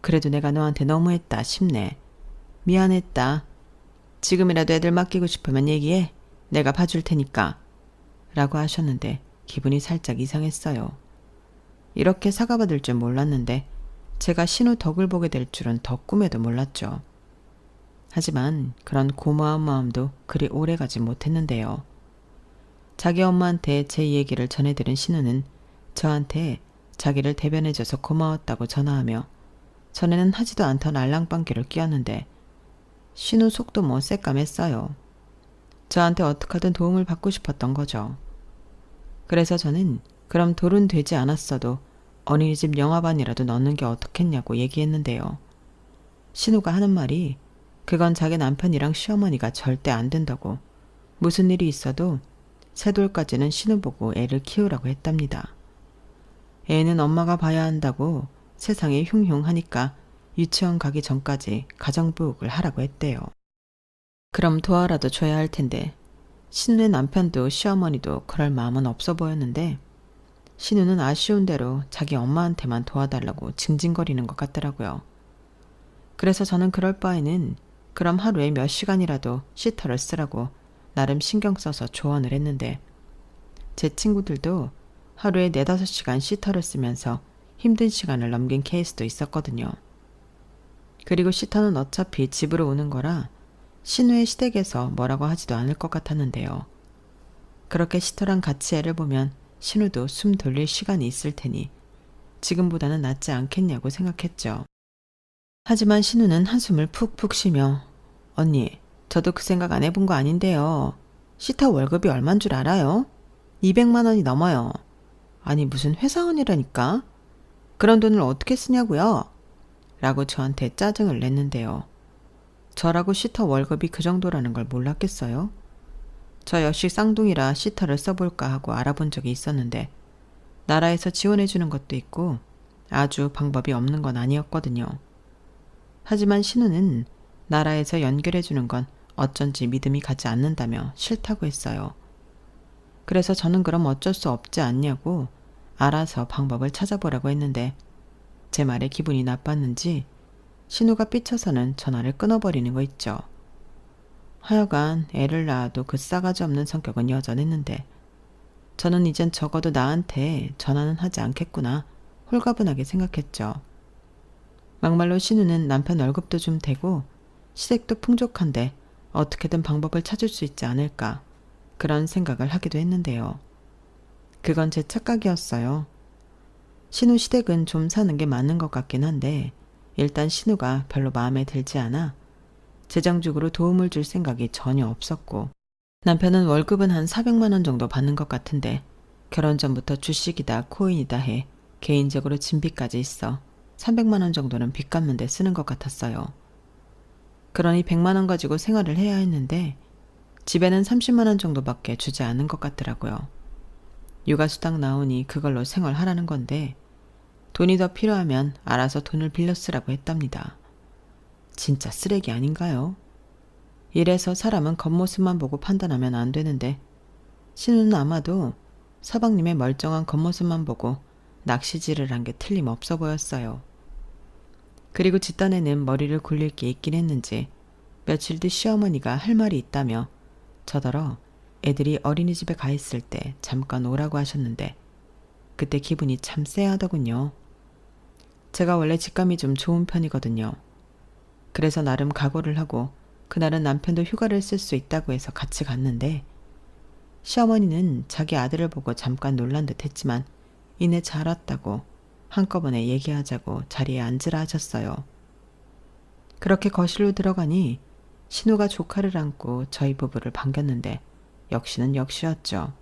그래도 내가 너한테 너무했다 싶네. 미안했다. 지금이라도 애들 맡기고 싶으면 얘기해. 내가 봐줄 테니까. 라고 하셨는데 기분이 살짝 이상했어요. 이렇게 사과받을 줄 몰랐는데 제가 신우 덕을 보게 될 줄은 더 꿈에도 몰랐죠. 하지만 그런 고마운 마음도 그리 오래가지 못했는데요. 자기 엄마한테 제 얘기를 전해들은 신우는 저한테 자기를 대변해줘서 고마웠다고 전화하며 전에는 하지도 않던 알랑방귀를 뀌었는데 신우 속도 뭐 새까맸어요. 저한테 어떻게든 도움을 받고 싶었던 거죠. 그래서 저는 그럼 돌은 되지 않았어도 어린이집 영화반이라도 넣는 게 어떻겠냐고 얘기했는데요. 신우가 하는 말이 그건 자기 남편이랑 시어머니가 절대 안 된다고 무슨 일이 있어도 새 돌까지는 신우 보고 애를 키우라고 했답니다. 애는 엄마가 봐야 한다고 세상이 흉흉하니까 유치원 가기 전까지 가정부육을 하라고 했대요. 그럼 도와라도 줘야 할 텐데 신우의 남편도 시어머니도 그럴 마음은 없어 보였는데 신우는 아쉬운 대로 자기 엄마한테만 도와달라고 징징거리는 것 같더라고요. 그래서 저는 그럴 바에는 그럼 하루에 몇 시간이라도 시터를 쓰라고 나름 신경 써서 조언을 했는데 제 친구들도 하루에 4-5시간 시터를 쓰면서 힘든 시간을 넘긴 케이스도 있었거든요. 그리고 시터는 어차피 집으로 오는 거라 신우의 시댁에서 뭐라고 하지도 않을 것 같았는데요. 그렇게 시터랑 같이 애를 보면 신우도 숨 돌릴 시간이 있을 테니 지금보다는 낫지 않겠냐고 생각했죠. 하지만 신우는 한숨을 푹푹 쉬며 언니, 저도 그 생각 안 해본 거 아닌데요. 시터 월급이 얼만 줄 알아요? 200만 원이 넘어요. 아니 무슨 회사원이라니까? 그런 돈을 어떻게 쓰냐고요? 라고 저한테 짜증을 냈는데요. 저라고 시터 월급이 그 정도라는 걸 몰랐겠어요? 저 역시 쌍둥이라 시터를 써볼까 하고 알아본 적이 있었는데 나라에서 지원해주는 것도 있고 아주 방법이 없는 건 아니었거든요. 하지만 신우는 나라에서 연결해주는 건 어쩐지 믿음이 가지 않는다며 싫다고 했어요. 그래서 저는 그럼 어쩔 수 없지 않냐고 알아서 방법을 찾아보라고 했는데 제 말에 기분이 나빴는지 신우가 삐쳐서는 전화를 끊어버리는 거 있죠. 하여간 애를 낳아도 그 싸가지 없는 성격은 여전했는데 저는 이젠 적어도 나한테 전화는 하지 않겠구나 홀가분하게 생각했죠. 막말로 신우는 남편 월급도 좀 되고 시댁도 풍족한데 어떻게든 방법을 찾을 수 있지 않을까 그런 생각을 하기도 했는데요. 그건 제 착각이었어요. 신우 시댁은 좀 사는 게 맞는 것 같긴 한데 일단 신우가 별로 마음에 들지 않아 재정적으로 도움을 줄 생각이 전혀 없었고 남편은 월급은 한 400만 원 정도 받는 것 같은데 결혼 전부터 주식이다 코인이다 해 개인적으로 진빚까지 있어 300만 원 정도는 빚 갚는 데 쓰는 것 같았어요. 그러니 100만 원 가지고 생활을 해야 했는데 집에는 30만 원 정도밖에 주지 않은 것 같더라고요. 육아수당 나오니 그걸로 생활하라는 건데 돈이 더 필요하면 알아서 돈을 빌려 쓰라고 했답니다. 진짜 쓰레기 아닌가요? 이래서 사람은 겉모습만 보고 판단하면 안 되는데 신우는 아마도 서방님의 멀쩡한 겉모습만 보고 낚시질을 한 게 틀림없어 보였어요. 그리고 뒷단에는 머리를 굴릴 게 있긴 했는지 며칠 뒤 시어머니가 할 말이 있다며 저더러 애들이 어린이집에 가 있을 때 잠깐 오라고 하셨는데 그때 기분이 참 쎄하더군요. 제가 원래 직감이 좀 좋은 편이거든요. 그래서 나름 각오를 하고 그날은 남편도 휴가를 쓸 수 있다고 해서 같이 갔는데 시어머니는 자기 아들을 보고 잠깐 놀란 듯 했지만 이내 잘 왔다고 한꺼번에 얘기하자고 자리에 앉으라 하셨어요. 그렇게 거실로 들어가니 신우가 조카를 안고 저희 부부를 반겼는데 역시는 역시였죠.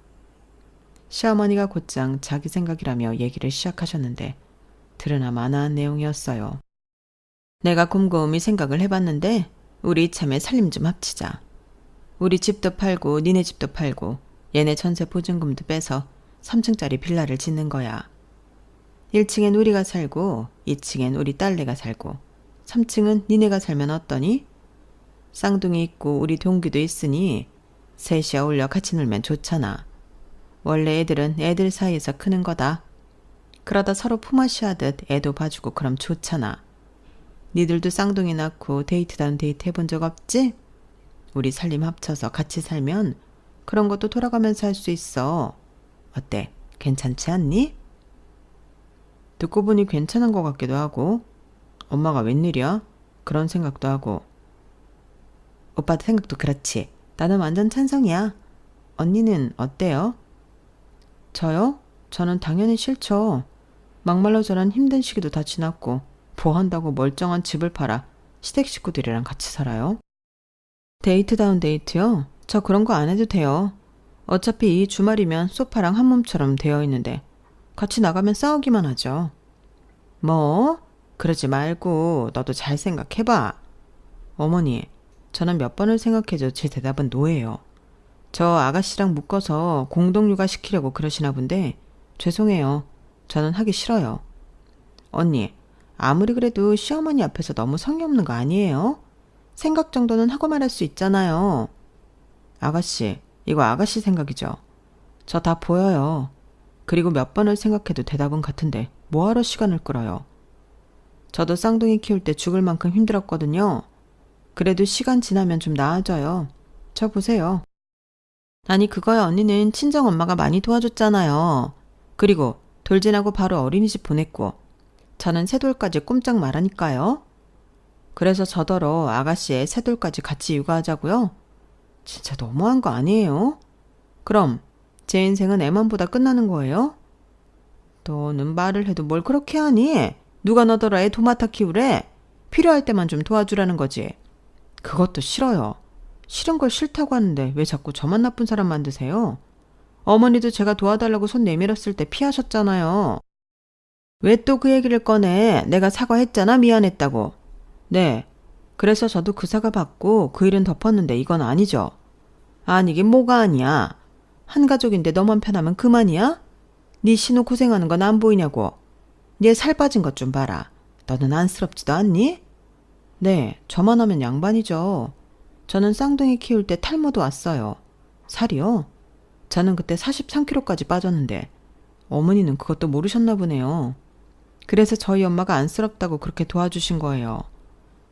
시어머니가 곧장 자기 생각이라며 얘기를 시작하셨는데 들으나 마나한 내용이었어요. 내가 곰곰이 생각을 해봤는데 우리 이참에 살림 좀 합치자. 우리 집도 팔고 니네 집도 팔고 얘네 전세 보증금도 빼서 3층짜리 빌라를 짓는 거야. 1층엔 우리가 살고 2층엔 우리 딸내가 살고 3층은 니네가 살면 어떠니? 쌍둥이 있고 우리 동기도 있으니 셋이 어울려 같이 놀면 좋잖아. 원래 애들은 애들 사이에서 크는 거다. 그러다 서로 품앗이 하듯 애도 봐주고 그럼 좋잖아. 니들도 쌍둥이 낳고 데이트다운 데이트 해본 적 없지? 우리 살림 합쳐서 같이 살면 그런 것도 돌아가면서 할 수 있어. 어때? 괜찮지 않니? 듣고 보니 괜찮은 것 같기도 하고 엄마가 웬일이야? 그런 생각도 하고 오빠도 생각도 그렇지. 나는 완전 찬성이야. 언니는 어때요? 저요? 저는 당연히 싫죠. 막말로 저런 힘든 시기도 다 지났고 뭐 한다고 멀쩡한 집을 팔아 시댁 식구들이랑 같이 살아요? 데이트다운 데이트요? 저 그런 거 안 해도 돼요. 어차피 이 주말이면 소파랑 한 몸처럼 되어 있는데 같이 나가면 싸우기만 하죠. 뭐? 그러지 말고 너도 잘 생각해봐. 어머니, 저는 몇 번을 생각해도 제 대답은 노예요. 저 아가씨랑 묶어서 공동육아 시키려고 그러시나 본데 죄송해요. 저는 하기 싫어요. 언니, 아무리 그래도 시어머니 앞에서 너무 성의 없는 거 아니에요? 생각 정도는 하고 말할 수 있잖아요. 아가씨, 이거 아가씨 생각이죠. 저 다 보여요. 그리고 몇 번을 생각해도 대답은 같은데 뭐하러 시간을 끌어요. 저도 쌍둥이 키울 때 죽을 만큼 힘들었거든요. 그래도 시간 지나면 좀 나아져요. 저 보세요. 아니 그거야 언니는 친정엄마가 많이 도와줬잖아요. 그리고 돌 지나고 바로 어린이집 보냈고 저는 새돌까지 꼼짝 말하니까요. 그래서 저더러 아가씨의 새돌까지 같이 육아하자고요? 진짜 너무한 거 아니에요? 그럼 제 인생은 애만보다 끝나는 거예요? 너는 말을 해도 뭘 그렇게 하니? 누가 너더러 애 도맡아 키우래? 필요할 때만 좀 도와주라는 거지. 그것도 싫어요. 싫은 걸 싫다고 하는데 왜 자꾸 저만 나쁜 사람 만드세요? 어머니도 제가 도와달라고 손 내밀었을 때 피하셨잖아요. 왜 또 그 얘기를 꺼내? 내가 사과했잖아, 미안했다고. 네, 그래서 저도 그 사과 받고 그 일은 덮었는데 이건 아니죠. 아니긴 뭐가 아니야. 한 가족인데 너만 편하면 그만이야? 네 신우 고생하는 건 안 보이냐고. 네 살 빠진 것 좀 봐라. 너는 안쓰럽지도 않니? 네, 저만 하면 양반이죠. 저는 쌍둥이 키울 때 탈모도 왔어요. 살이요? 저는 그때 43kg까지 빠졌는데 어머니는 그것도 모르셨나 보네요. 그래서 저희 엄마가 안쓰럽다고 그렇게 도와주신 거예요.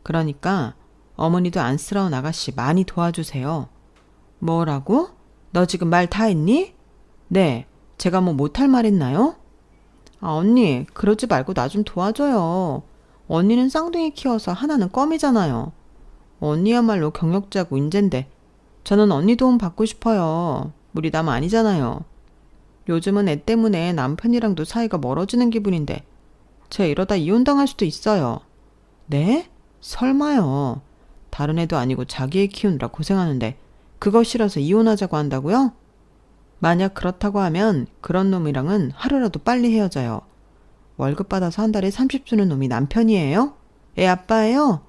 그러니까 어머니도 안쓰러운 아가씨 많이 도와주세요. 뭐라고? 너 지금 말 다 했니? 네, 제가 뭐 못할 말 했나요? 아, 언니, 그러지 말고 나 좀 도와줘요. 언니는 쌍둥이 키워서 하나는 껌이잖아요. 언니야말로 경력자고 인젠데 저는 언니 도움 받고 싶어요. 우리 남 아니잖아요. 요즘은 애 때문에 남편이랑도 사이가 멀어지는 기분인데 쟤 이러다 이혼당할 수도 있어요. 네? 설마요. 다른 애도 아니고 자기 애 키우느라 고생하는데 그거 싫어서 이혼하자고 한다고요? 만약 그렇다고 하면 그런 놈이랑은 하루라도 빨리 헤어져요. 월급 받아서 한 달에 30 주는 놈이 남편이에요? 애 아빠예요?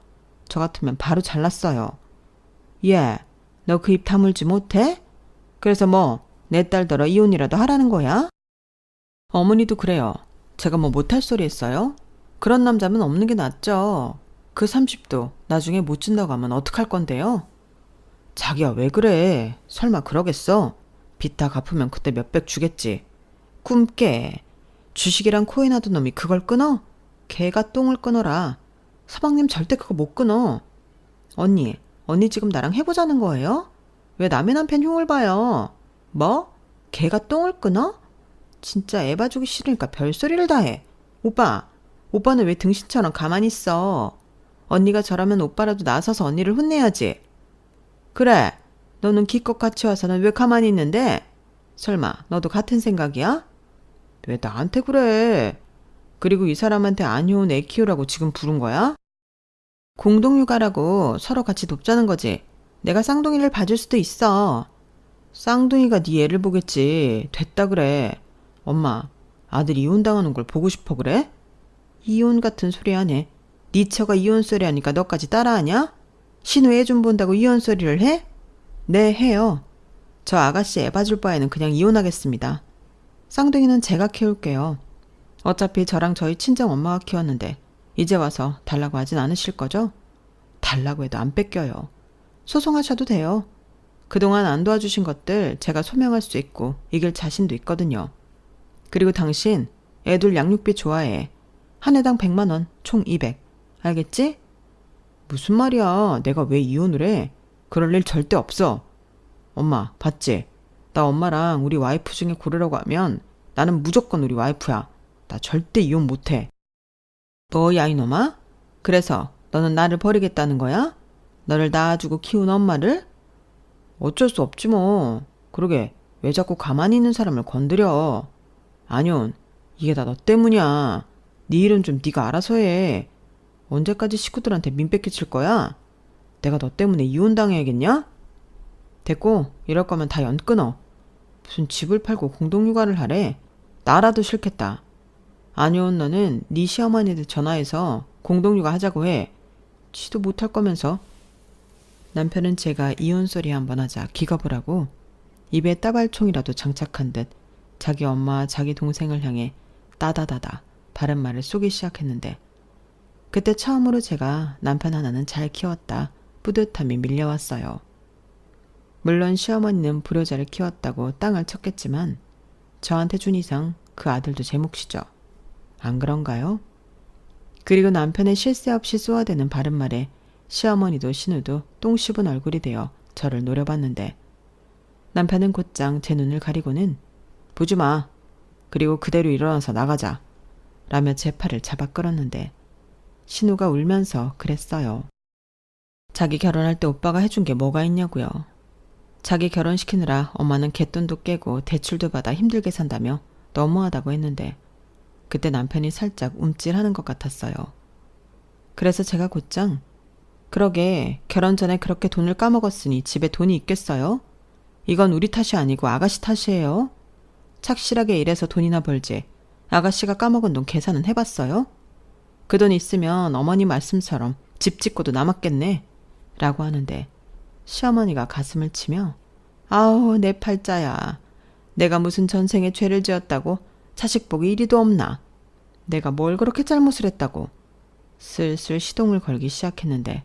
저 같으면 바로 잘랐어요. 예, 너 그 입 다물지 못해? 그래서 뭐 내 딸더러 이혼이라도 하라는 거야? 어머니도 그래요. 제가 뭐 못할 소리 했어요? 그런 남자면 없는 게 낫죠. 그 30도 나중에 못 준다고 하면 어떡할 건데요? 자기야 왜 그래? 설마 그러겠어? 빚 다 갚으면 그때 몇백 주겠지. 꿈깨. 주식이랑 코인 하던 놈이 그걸 끊어? 개가 똥을 끊어라. 서방님 절대 그거 못 끊어. 언니 지금 나랑 해보자는 거예요? 왜 남의 남편 흉을 봐요? 뭐? 개가 똥을 끊어? 진짜 애 봐주기 싫으니까 별소리를 다 해. 오빠는 왜 등신처럼 가만히 있어? 언니가 저라면 오빠라도 나서서 언니를 혼내야지. 그래, 너는 기껏 같이 와서는 왜 가만히 있는데? 설마 너도 같은 생각이야? 왜 나한테 그래? 그리고 이 사람한테 안 좋은 애 키우라고 지금 부른 거야? 공동육아라고 서로 같이 돕자는 거지. 내가 쌍둥이를 봐줄 수도 있어. 쌍둥이가 네 애를 보겠지. 됐다 그래. 엄마, 아들 이혼당하는 걸 보고 싶어 그래? 이혼 같은 소리 하네. 네 처가 이혼 소리 하니까 너까지 따라하냐? 신우 애 좀 본다고 이혼 소리를 해? 네, 해요. 저 아가씨 애 봐줄 바에는 그냥 이혼하겠습니다. 쌍둥이는 제가 키울게요. 어차피 저랑 저희 친정 엄마가 키웠는데 이제 와서 달라고 하진 않으실 거죠? 달라고 해도 안 뺏겨요. 소송하셔도 돼요. 그동안 안 도와주신 것들 제가 소명할 수 있고 이길 자신도 있거든요. 그리고 당신 애들 양육비 좋아해. 한 해당 100만 원, 총 200. 알겠지? 무슨 말이야. 내가 왜 이혼을 해? 그럴 일 절대 없어. 엄마, 봤지? 나 엄마랑 우리 와이프 중에 고르라고 하면 나는 무조건 우리 와이프야. 나 절대 이혼 못해. 뭐야 이놈아? 그래서 너는 나를 버리겠다는 거야? 너를 낳아주고 키운 엄마를? 어쩔 수 없지 뭐. 그러게 왜 자꾸 가만히 있는 사람을 건드려. 안윤, 이게 다 너 때문이야. 네 일은 좀 네가 알아서 해. 언제까지 식구들한테 민폐 끼칠 거야? 내가 너 때문에 이혼당해야겠냐? 됐고, 이럴 거면 다 연 끊어. 무슨 집을 팔고 공동육아를 하래? 나라도 싫겠다. 안윤, 너는 네 시어머니한테 전화해서 공동육아 하자고 해. 지도 못할 거면서. 남편은 제가 이혼 소리 한번 하자 기겁을 하고 입에 따발총이라도 장착한 듯 자기 엄마와 자기 동생을 향해 따다다다 바른 말을 쏘기 시작했는데 그때 처음으로 제가 남편 하나는 잘 키웠다 뿌듯함이 밀려왔어요. 물론 시어머니는 불효자를 키웠다고 땅을 쳤겠지만 저한테 준 이상 그 아들도 제 몫이죠. 안 그런가요? 그리고 남편의 쉴 새 없이 쏘아대는 바른 말에 시어머니도 신우도 똥 씹은 얼굴이 되어 저를 노려봤는데 남편은 곧장 제 눈을 가리고는 보지 마. 그리고 그대로 일어나서 나가자. 라며 제 팔을 잡아 끌었는데 신우가 울면서 그랬어요. 자기 결혼할 때 오빠가 해준 게 뭐가 있냐고요. 자기 결혼시키느라 엄마는 갯돈도 깨고 대출도 받아 힘들게 산다며 너무하다고 했는데 그때 남편이 살짝 움찔하는 것 같았어요. 그래서 제가 곧장 그러게 결혼 전에 그렇게 돈을 까먹었으니 집에 돈이 있겠어요? 이건 우리 탓이 아니고 아가씨 탓이에요. 착실하게 일해서 돈이나 벌지. 아가씨가 까먹은 돈 계산은 해봤어요? 그 돈 있으면 어머니 말씀처럼 집 짓고도 남았겠네. 라고 하는데 시어머니가 가슴을 치며 아우 내 팔자야. 내가 무슨 전생에 죄를 지었다고 자식복이 이리도 없나. 내가 뭘 그렇게 잘못을 했다고. 슬슬 시동을 걸기 시작했는데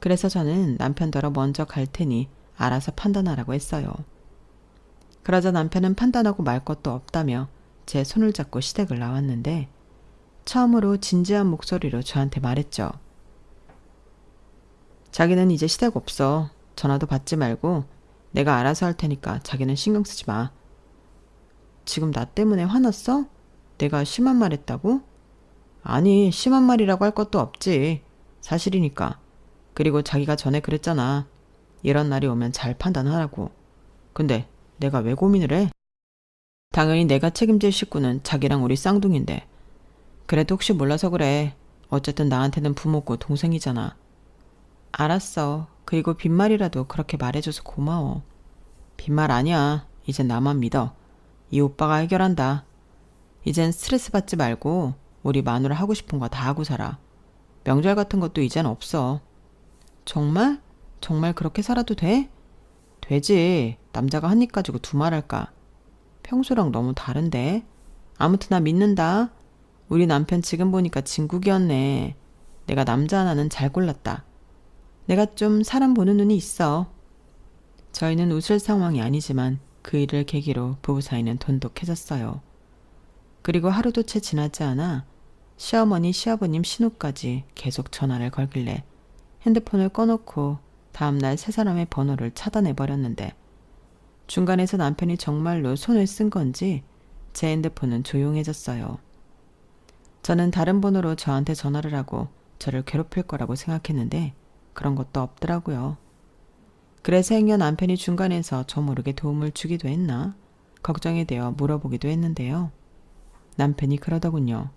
그래서 저는 남편더러 먼저 갈 테니 알아서 판단하라고 했어요. 그러자 남편은 판단하고 말 것도 없다며 제 손을 잡고 시댁을 나왔는데 처음으로 진지한 목소리로 저한테 말했죠. 자기는 이제 시댁 없어. 전화도 받지 말고 내가 알아서 할 테니까 자기는 신경 쓰지 마. 지금 나 때문에 화났어? 내가 심한 말 했다고? 아니, 심한 말이라고 할 것도 없지. 사실이니까. 그리고 자기가 전에 그랬잖아. 이런 날이 오면 잘 판단하라고. 근데 내가 왜 고민을 해? 당연히 내가 책임질 식구는 자기랑 우리 쌍둥이인데. 그래도 혹시 몰라서 그래. 어쨌든 나한테는 부모고 동생이잖아. 알았어. 그리고 빈말이라도 그렇게 말해줘서 고마워. 빈말 아니야. 이젠 나만 믿어. 이 오빠가 해결한다. 이젠 스트레스 받지 말고 우리 마누라 하고 싶은 거 다 하고 살아. 명절 같은 것도 이젠 없어. 정말? 정말 그렇게 살아도 돼? 되지. 남자가 한 입 가지고 두 말 할까. 평소랑 너무 다른데. 아무튼 나 믿는다. 우리 남편 지금 보니까 진국이었네. 내가 남자 하나는 잘 골랐다. 내가 좀 사람 보는 눈이 있어. 저희는 웃을 상황이 아니지만 그 일을 계기로 부부 사이는 돈독해졌어요. 그리고 하루도 채 지나지 않아 시어머니, 시아버님 신우까지 계속 전화를 걸길래 핸드폰을 꺼놓고 다음날 세 사람의 번호를 차단해버렸는데 중간에서 남편이 정말로 손을 쓴 건지 제 핸드폰은 조용해졌어요. 저는 다른 번호로 저한테 전화를 하고 저를 괴롭힐 거라고 생각했는데 그런 것도 없더라고요. 그래서 행여 남편이 중간에서 저 모르게 도움을 주기도 했나 걱정이 되어 물어보기도 했는데요. 남편이 그러더군요.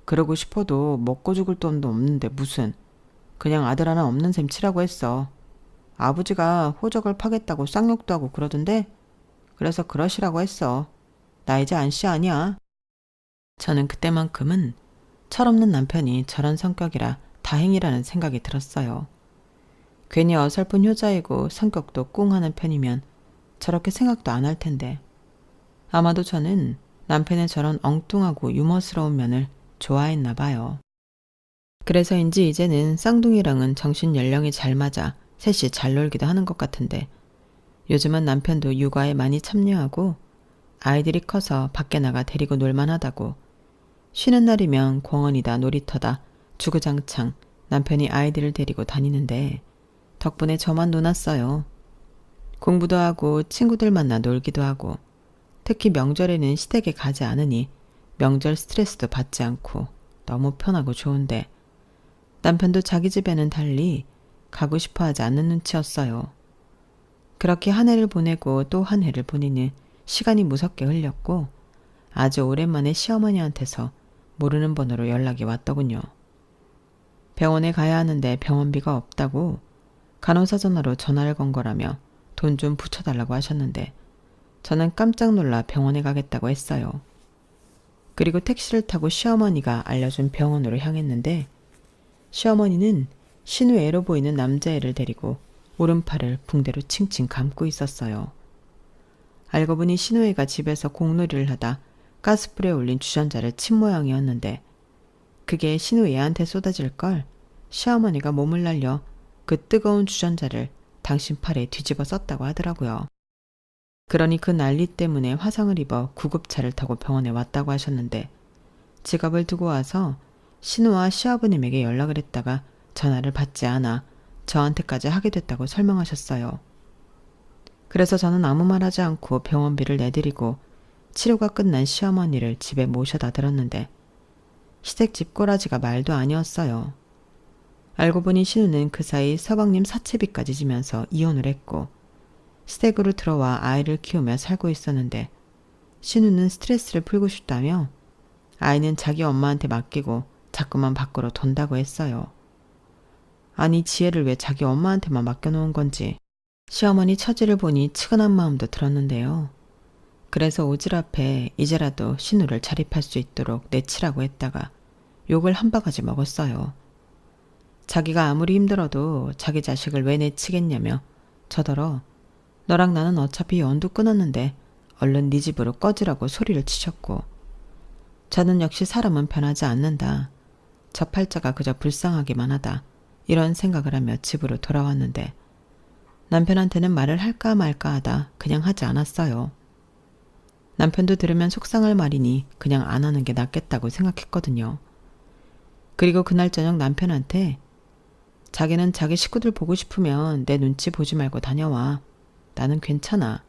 그러고 싶어도 먹고 죽을 돈도 없는데 무슨 그냥 아들 하나 없는 셈 치라고 했어. 아버지가 호적을 파겠다고 쌍욕도 하고 그러던데 그래서 그러시라고 했어. 나 이제 안씨 아니야. 저는 그때만큼은 철없는 남편이 저런 성격이라 다행이라는 생각이 들었어요. 괜히 어설픈 효자이고 성격도 꿍하는 편이면 저렇게 생각도 안 할 텐데 아마도 저는 남편의 저런 엉뚱하고 유머스러운 면을 좋아했나 봐요. 그래서인지 이제는 쌍둥이랑은 정신 연령이 잘 맞아 셋이 잘 놀기도 하는 것 같은데 요즘은 남편도 육아에 많이 참여하고 아이들이 커서 밖에 나가 데리고 놀만하다고 쉬는 날이면 공원이다 놀이터다 주구장창 남편이 아이들을 데리고 다니는데 덕분에 저만 놀았어요. 공부도 하고 친구들 만나 놀기도 하고 특히 명절에는 시댁에 가지 않으니 명절 스트레스도 받지 않고 너무 편하고 좋은데 남편도 자기 집에는 달리 가고 싶어 하지 않는 눈치였어요. 그렇게 한 해를 보내고 또 한 해를 보내니 시간이 무섭게 흘렸고 아주 오랜만에 시어머니한테서 모르는 번호로 연락이 왔더군요. 병원에 가야 하는데 병원비가 없다고 간호사 전화로 전화를 건 거라며 돈 좀 붙여달라고 하셨는데 저는 깜짝 놀라 병원에 가겠다고 했어요. 그리고 택시를 타고 시어머니가 알려준 병원으로 향했는데 시어머니는 신우애로 보이는 남자애를 데리고 오른팔을 붕대로 칭칭 감고 있었어요. 알고 보니 신우애가 집에서 공놀이를 하다 가스불에 올린 주전자를 친 모양이었는데 그게 신우애한테 쏟아질 걸 시어머니가 몸을 날려 그 뜨거운 주전자를 당신 팔에 뒤집어 썼다고 하더라고요. 그러니 그 난리 때문에 화상을 입어 구급차를 타고 병원에 왔다고 하셨는데 지갑을 두고 와서 신우와 시아버님에게 연락을 했다가 전화를 받지 않아 저한테까지 하게 됐다고 설명하셨어요. 그래서 저는 아무 말 하지 않고 병원비를 내드리고 치료가 끝난 시어머니를 집에 모셔다 들었는데 시댁 집꼬라지가 말도 아니었어요. 알고 보니 신우는 그 사이 서방님 사채비까지 지면서 이혼을 했고 시댁으로 들어와 아이를 키우며 살고 있었는데 신우는 스트레스를 풀고 싶다며 아이는 자기 엄마한테 맡기고 자꾸만 밖으로 돈다고 했어요. 아니 지혜를 왜 자기 엄마한테만 맡겨놓은 건지 시어머니 처지를 보니 측은한 마음도 들었는데요. 그래서 오지랖에 이제라도 신우를 자립할 수 있도록 내치라고 했다가 욕을 한 바가지 먹었어요. 자기가 아무리 힘들어도 자기 자식을 왜 내치겠냐며 저더러 너랑 나는 어차피 연도 끊었는데 얼른 네 집으로 꺼지라고 소리를 치셨고 저는 역시 사람은 변하지 않는다. 저 팔자가 그저 불쌍하기만 하다. 이런 생각을 하며 집으로 돌아왔는데 남편한테는 말을 할까 말까 하다 그냥 하지 않았어요. 남편도 들으면 속상할 말이니 그냥 안 하는 게 낫겠다고 생각했거든요. 그리고 그날 저녁 남편한테 자기는 자기 식구들 보고 싶으면 내 눈치 보지 말고 다녀와. 나는 괜찮아.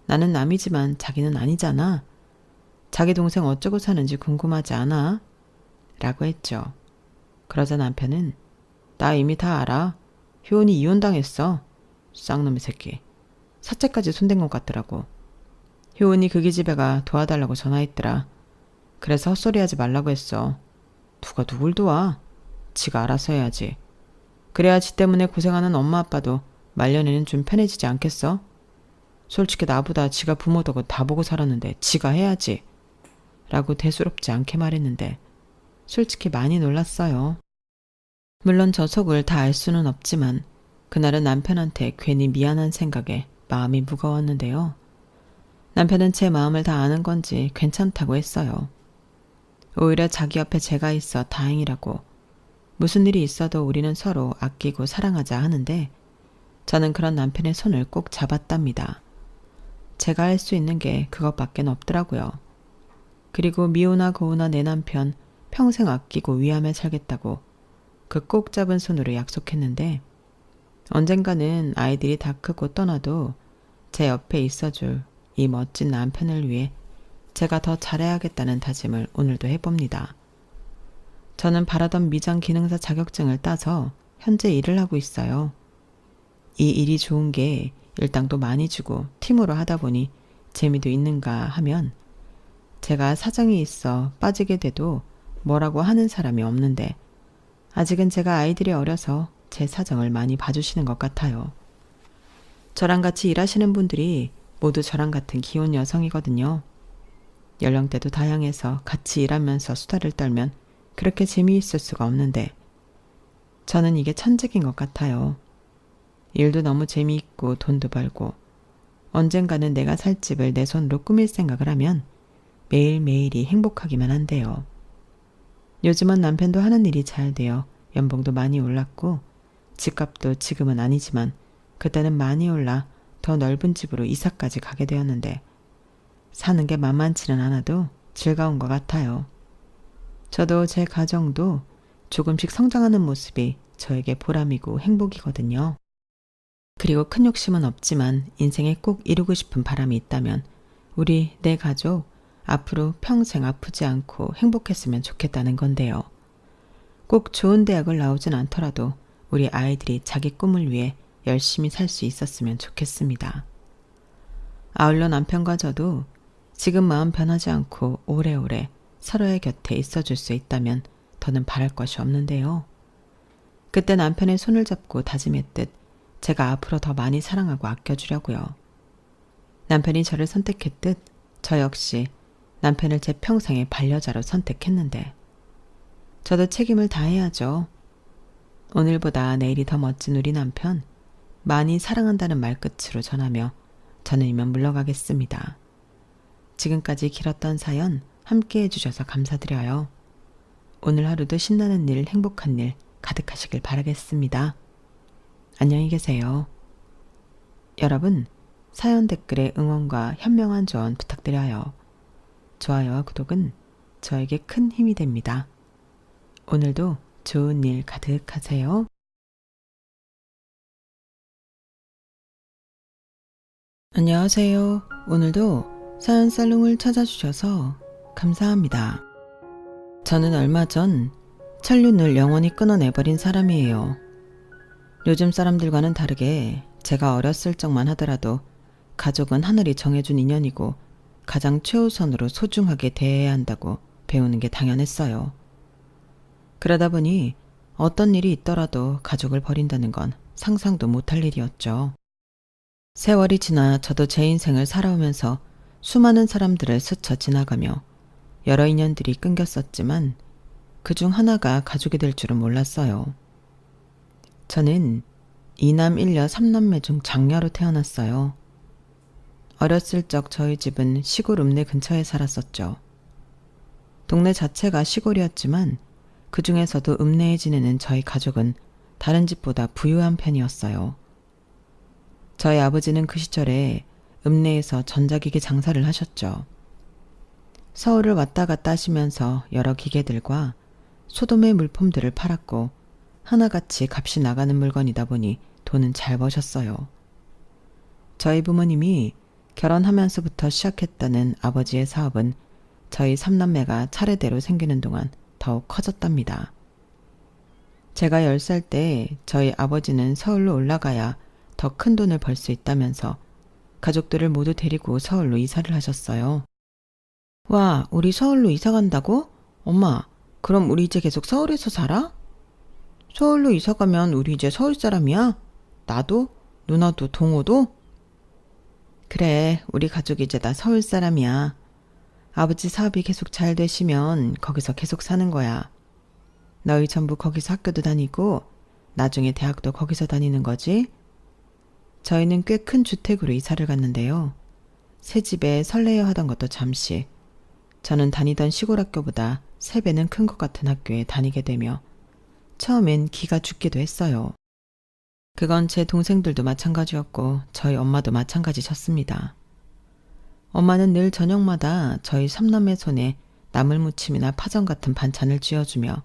나는 남이지만 자기는 아니잖아. 자기 동생 어쩌고 사는지 궁금하지 않아? 라고 했죠. 그러자 남편은 나 이미 다 알아. 효은이 이혼당했어. 쌍놈의 새끼. 사채까지 손댄 것 같더라고. 효은이 그기 집에 가 도와달라고 전화했더라. 그래서 헛소리하지 말라고 했어. 누가 누굴 도와? 지가 알아서 해야지. 그래야 지 때문에 고생하는 엄마 아빠도 말년에는 좀 편해지지 않겠어? 솔직히 나보다 지가 부모덕을 다 보고 살았는데 지가 해야지. 라고 대수롭지 않게 말했는데 솔직히 많이 놀랐어요. 물론 저 속을 다 알 수는 없지만 그날은 남편한테 괜히 미안한 생각에 마음이 무거웠는데요. 남편은 제 마음을 다 아는 건지 괜찮다고 했어요. 오히려 자기 옆에 제가 있어 다행이라고 무슨 일이 있어도 우리는 서로 아끼고 사랑하자 하는데 저는 그런 남편의 손을 꼭 잡았답니다. 제가 할 수 있는 게 그것밖엔 없더라고요. 그리고 미우나 고우나 내 남편 평생 아끼고 위하며 살겠다고 그 꼭 잡은 손으로 약속했는데 언젠가는 아이들이 다 크고 떠나도 제 옆에 있어줄 이 멋진 남편을 위해 제가 더 잘해야겠다는 다짐을 오늘도 해봅니다. 저는 바라던 미장 기능사 자격증을 따서 현재 일을 하고 있어요. 이 일이 좋은 게 일당도 많이 주고 팀으로 하다 보니 재미도 있는가 하면 제가 사정이 있어 빠지게 돼도 뭐라고 하는 사람이 없는데 아직은 제가 아이들이 어려서 제 사정을 많이 봐주시는 것 같아요. 저랑 같이 일하시는 분들이 모두 저랑 같은 귀여운 여성이거든요. 연령대도 다양해서 같이 일하면서 수다를 떨면 그렇게 재미있을 수가 없는데 저는 이게 천직인 것 같아요. 일도 너무 재미있고 돈도 벌고 언젠가는 내가 살 집을 내 손으로 꾸밀 생각을 하면 매일매일이 행복하기만 한데요. 요즘은 남편도 하는 일이 잘 되어 연봉도 많이 올랐고 집값도 지금은 아니지만 그때는 많이 올라 더 넓은 집으로 이사까지 가게 되었는데 사는 게 만만치는 않아도 즐거운 것 같아요. 저도 제 가정도 조금씩 성장하는 모습이 저에게 보람이고 행복이거든요. 그리고 큰 욕심은 없지만 인생에 꼭 이루고 싶은 바람이 있다면 우리 내 가족 앞으로 평생 아프지 않고 행복했으면 좋겠다는 건데요. 꼭 좋은 대학을 나오진 않더라도 우리 아이들이 자기 꿈을 위해 열심히 살 수 있었으면 좋겠습니다. 아울러 남편과 저도 지금 마음 변하지 않고 오래오래 서로의 곁에 있어줄 수 있다면 더는 바랄 것이 없는데요. 그때 남편의 손을 잡고 다짐했듯 제가 앞으로 더 많이 사랑하고 아껴주려고요. 남편이 저를 선택했듯 저 역시 남편을 제 평생의 반려자로 선택했는데 저도 책임을 다해야죠. 오늘보다 내일이 더 멋진 우리 남편 많이 사랑한다는 말끝으로 전하며 저는 이만 물러가겠습니다. 지금까지 길었던 사연 함께 해주셔서 감사드려요. 오늘 하루도 신나는 일, 행복한 일 가득하시길 바라겠습니다. 안녕히 계세요. 여러분, 사연 댓글에 응원과 현명한 조언 부탁드려요. 좋아요와 구독은 저에게 큰 힘이 됩니다. 오늘도 좋은 일 가득하세요. 안녕하세요. 오늘도 사연 살롱을 찾아주셔서 감사합니다. 저는 얼마 전 천륜을 영원히 끊어내버린 사람이에요. 요즘 사람들과는 다르게 제가 어렸을 적만 하더라도 가족은 하늘이 정해준 인연이고 가장 최우선으로 소중하게 대해야 한다고 배우는 게 당연했어요. 그러다 보니 어떤 일이 있더라도 가족을 버린다는 건 상상도 못할 일이었죠. 세월이 지나 저도 제 인생을 살아오면서 수많은 사람들을 스쳐 지나가며 여러 인연들이 끊겼었지만 그중 하나가 가족이 될 줄은 몰랐어요. 저는 2남 1녀 3남매 중 장녀로 태어났어요. 어렸을 적 저희 집은 시골 읍내 근처에 살았었죠. 동네 자체가 시골이었지만 그 중에서도 읍내에 지내는 저희 가족은 다른 집보다 부유한 편이었어요. 저희 아버지는 그 시절에 읍내에서 전자기기 장사를 하셨죠. 서울을 왔다 갔다 하시면서 여러 기계들과 소도매 물품들을 팔았고 하나같이 값이 나가는 물건이다 보니 돈은 잘 버셨어요. 저희 부모님이 결혼하면서부터 시작했다는 아버지의 사업은 저희 3남매가 차례대로 생기는 동안 더욱 커졌답니다. 제가 10살 때 저희 아버지는 서울로 올라가야 더 큰 돈을 벌 수 있다면서 가족들을 모두 데리고 서울로 이사를 하셨어요. 와, 우리 서울로 이사 간다고? 엄마, 그럼 우리 이제 계속 서울에서 살아? 서울로 이사 가면 우리 이제 서울 사람이야? 나도? 누나도? 동호도? 그래, 우리 가족 이제 다 서울 사람이야. 아버지 사업이 계속 잘 되시면 거기서 계속 사는 거야. 너희 전부 거기서 학교도 다니고 나중에 대학도 거기서 다니는 거지? 저희는 꽤 큰 주택으로 이사를 갔는데요. 새 집에 설레어 하던 것도 잠시 저는 다니던 시골 학교보다 3배는 큰 것 같은 학교에 다니게 되며 처음엔 기가 죽기도 했어요. 그건 제 동생들도 마찬가지였고 저희 엄마도 마찬가지셨습니다. 엄마는 늘 저녁마다 저희 삼남매 손에 나물무침이나 파전 같은 반찬을 쥐어주며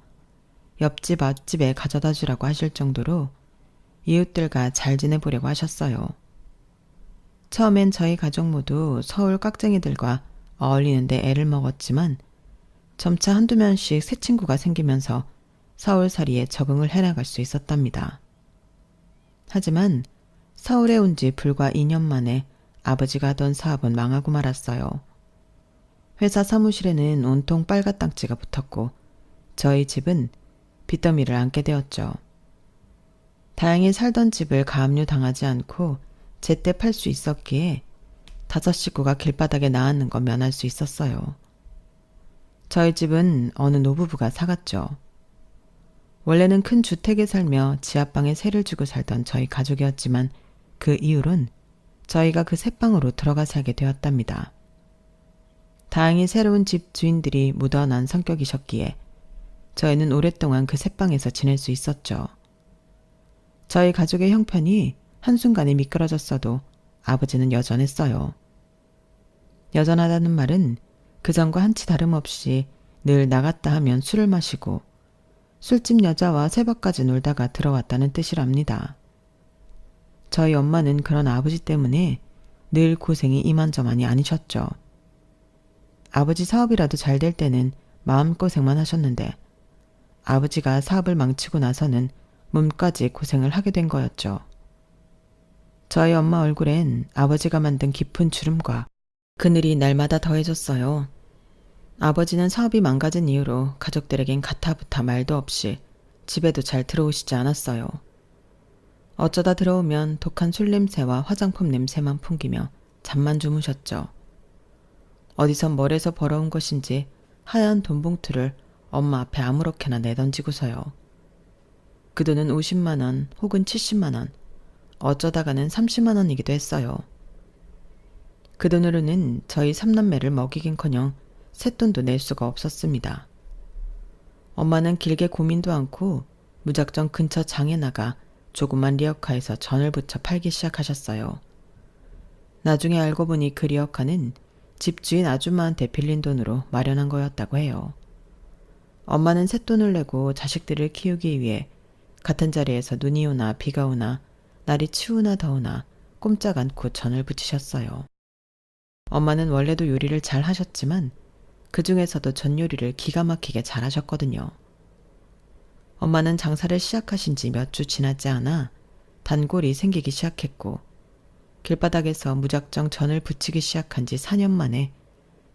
옆집 앞집에 가져다 주라고 하실 정도로 이웃들과 잘 지내보려고 하셨어요. 처음엔 저희 가족 모두 서울 깍쟁이들과 어울리는데 애를 먹었지만 점차 한두 명씩 새 친구가 생기면서 서울살이에 적응을 해나갈 수 있었답니다. 하지만 서울에 온 지 불과 2년 만에 아버지가 하던 사업은 망하고 말았어요. 회사 사무실에는 온통 빨갛딱지가 붙었고 저희 집은 빚더미를 안게 되었죠. 다행히 살던 집을 가압류 당하지 않고 제때 팔 수 있었기에 5 식구가 길바닥에 나앉는 건 면할 수 있었어요. 저희 집은 어느 노부부가 사갔죠. 원래는 큰 주택에 살며 지하방에 세를 주고 살던 저희 가족이었지만 그 이후론 저희가 그 새방으로 들어가 살게 되었답니다. 다행히 새로운 집 주인들이 묻어난 성격이셨기에 저희는 오랫동안 그 새방에서 지낼 수 있었죠. 저희 가족의 형편이 한순간에 미끄러졌어도 아버지는 여전했어요. 여전하다는 말은 그전과 한치 다름없이 늘 나갔다 하면 술을 마시고 술집 여자와 새벽까지 놀다가 들어왔다는 뜻이랍니다. 저희 엄마는 그런 아버지 때문에 늘 고생이 이만저만이 아니셨죠. 아버지 사업이라도 잘 될 때는 마음고생만 하셨는데 아버지가 사업을 망치고 나서는 몸까지 고생을 하게 된 거였죠. 저희 엄마 얼굴엔 아버지가 만든 깊은 주름과 그늘이 날마다 더해졌어요. 아버지는 사업이 망가진 이후로 가족들에겐 가타부타 말도 없이 집에도 잘 들어오시지 않았어요. 어쩌다 들어오면 독한 술 냄새와 화장품 냄새만 풍기며 잠만 주무셨죠. 어디선 멀에서 벌어온 것인지 하얀 돈봉투를 엄마 앞에 아무렇게나 내던지고서요. 그 돈은 50만 원 혹은 70만 원, 어쩌다가는 30만 원이기도 했어요. 그 돈으로는 저희 삼남매를 먹이긴커녕 쇳돈도 낼 수가 없었습니다. 엄마는 길게 고민도 않고 무작정 근처 장에 나가 조그만 리어카에서 전을 붙여 팔기 시작하셨어요. 나중에 알고 보니 그 리어카는 집주인 아줌마한테 빌린 돈으로 마련한 거였다고 해요. 엄마는 쇳돈을 내고 자식들을 키우기 위해 같은 자리에서 눈이 오나 비가 오나 날이 추우나 더우나 꼼짝 않고 전을 붙이셨어요. 엄마는 원래도 요리를 잘 하셨지만 그 중에서도 전 요리를 기가 막히게 잘 하셨거든요. 엄마는 장사를 시작하신 지 몇 주 지나지 않아 단골이 생기기 시작했고 길바닥에서 무작정 전을 붙이기 시작한 지 4년 만에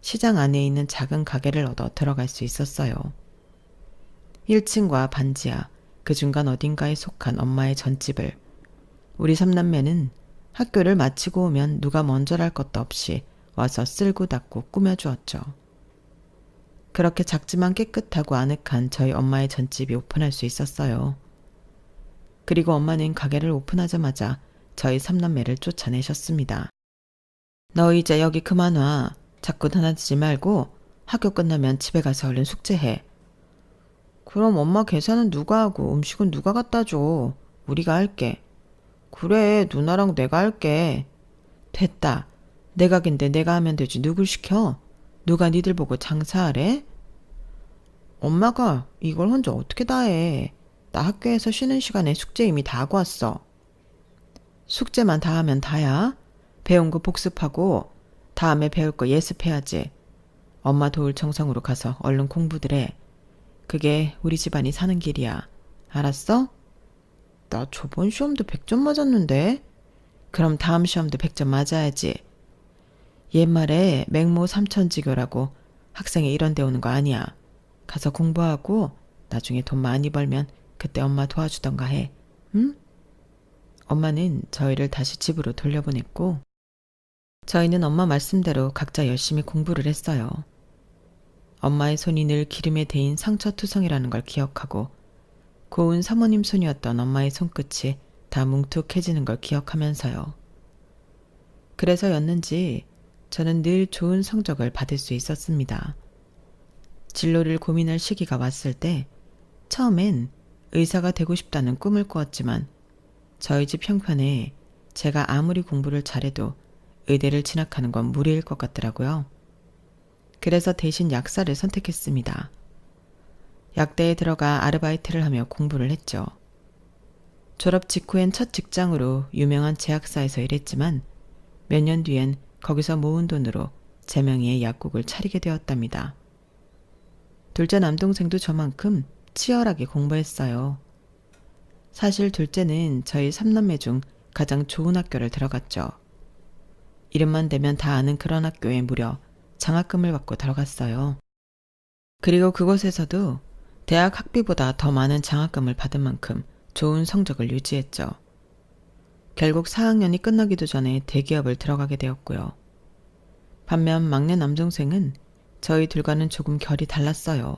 시장 안에 있는 작은 가게를 얻어 들어갈 수 있었어요. 1층과 반지하, 그 중간 어딘가에 속한 엄마의 전집을 우리 삼남매는 학교를 마치고 오면 누가 먼저랄 것도 없이 와서 쓸고 닦고 꾸며주었죠. 그렇게 작지만 깨끗하고 아늑한 저희 엄마의 전집이 오픈할 수 있었어요. 그리고 엄마는 가게를 오픈하자마자 저희 삼남매를 쫓아내셨습니다. 너 이제 여기 그만 와. 자꾸 다니지 말고 학교 끝나면 집에 가서 얼른 숙제해. 그럼 엄마 계산은 누가 하고 음식은 누가 갖다 줘? 우리가 할게. 그래, 누나랑 내가 할게. 됐다. 내 가게인데 내가 하면 되지. 누굴 시켜? 누가 니들 보고 장사하래? 엄마가 이걸 혼자 어떻게 다 해. 나 학교에서 쉬는 시간에 숙제 이미 다 하고 왔어. 숙제만 다 하면 다야. 배운 거 복습하고 다음에 배울 거 예습해야지. 엄마 도울 정성으로 가서 얼른 공부들 해. 그게 우리 집안이 사는 길이야. 알았어? 나 저번 시험도 100점 맞았는데. 그럼 다음 시험도 100점 맞아야지. 옛말에 맹모 삼천지교라고 학생이 이런 데 오는 거 아니야. 가서 공부하고 나중에 돈 많이 벌면 그때 엄마 도와주던가 해. 응? 엄마는 저희를 다시 집으로 돌려보냈고 저희는 엄마 말씀대로 각자 열심히 공부를 했어요. 엄마의 손이 늘 기름에 데인 상처투성이라는 걸 기억하고 고운 사모님 손이었던 엄마의 손끝이 다 뭉툭해지는 걸 기억하면서요. 그래서였는지 저는 늘 좋은 성적을 받을 수 있었습니다. 진로를 고민할 시기가 왔을 때 처음엔 의사가 되고 싶다는 꿈을 꾸었지만 저희 집 형편에 제가 아무리 공부를 잘해도 의대를 진학하는 건 무리일 것 같더라고요. 그래서 대신 약사를 선택했습니다. 약대에 들어가 아르바이트를 하며 공부를 했죠. 졸업 직후엔 첫 직장으로 유명한 제약사에서 일했지만 몇 년 뒤엔 거기서 모은 돈으로 제 명의의 약국을 차리게 되었답니다. 둘째 남동생도 저만큼 치열하게 공부했어요. 사실 둘째는 저희 3남매 중 가장 좋은 학교를 들어갔죠. 이름만 대면 다 아는 그런 학교에 무려 장학금을 받고 들어갔어요. 그리고 그곳에서도 대학 학비보다 더 많은 장학금을 받은 만큼 좋은 성적을 유지했죠. 결국 4학년이 끝나기도 전에 대기업을 들어가게 되었고요. 반면 막내 남동생은 저희 둘과는 조금 결이 달랐어요.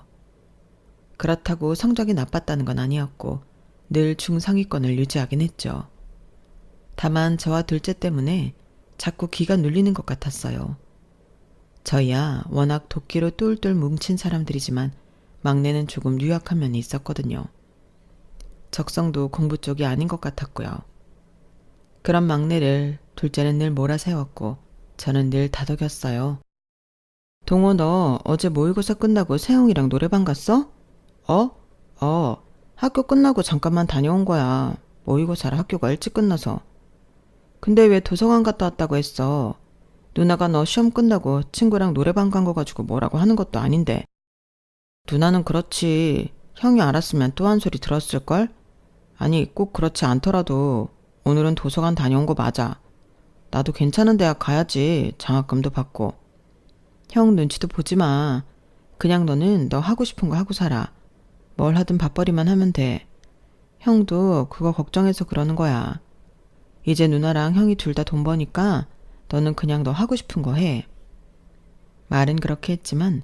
그렇다고 성적이 나빴다는 건 아니었고 늘 중상위권을 유지하긴 했죠. 다만 저와 둘째 때문에 자꾸 기가 눌리는 것 같았어요. 저희야 워낙 도끼로 똘똘 뭉친 사람들이지만 막내는 조금 유약한 면이 있었거든요. 적성도 공부 쪽이 아닌 것 같았고요. 그런 막내를 둘째는 늘 몰아세웠고 저는 늘 다독였어요. 동호, 너 어제 모의고사 끝나고 세영이랑 노래방 갔어? 학교 끝나고 잠깐만 다녀온 거야. 모의고사를 학교가 일찍 끝나서. 근데 왜 도서관 갔다 왔다고 했어? 누나가 너 시험 끝나고 친구랑 노래방 간 거 가지고 뭐라고 하는 것도 아닌데. 누나는 그렇지. 형이 알았으면 또 한 소리 들었을걸? 아니, 꼭 그렇지 않더라도 오늘은 도서관 다녀온 거 맞아. 나도 괜찮은 대학 가야지. 장학금도 받고. 형 눈치도 보지 마. 그냥 너는 너 하고 싶은 거 하고 살아. 뭘 하든 밥벌이만 하면 돼. 형도 그거 걱정해서 그러는 거야. 이제 누나랑 형이 둘 다 돈 버니까 너는 그냥 너 하고 싶은 거 해. 말은 그렇게 했지만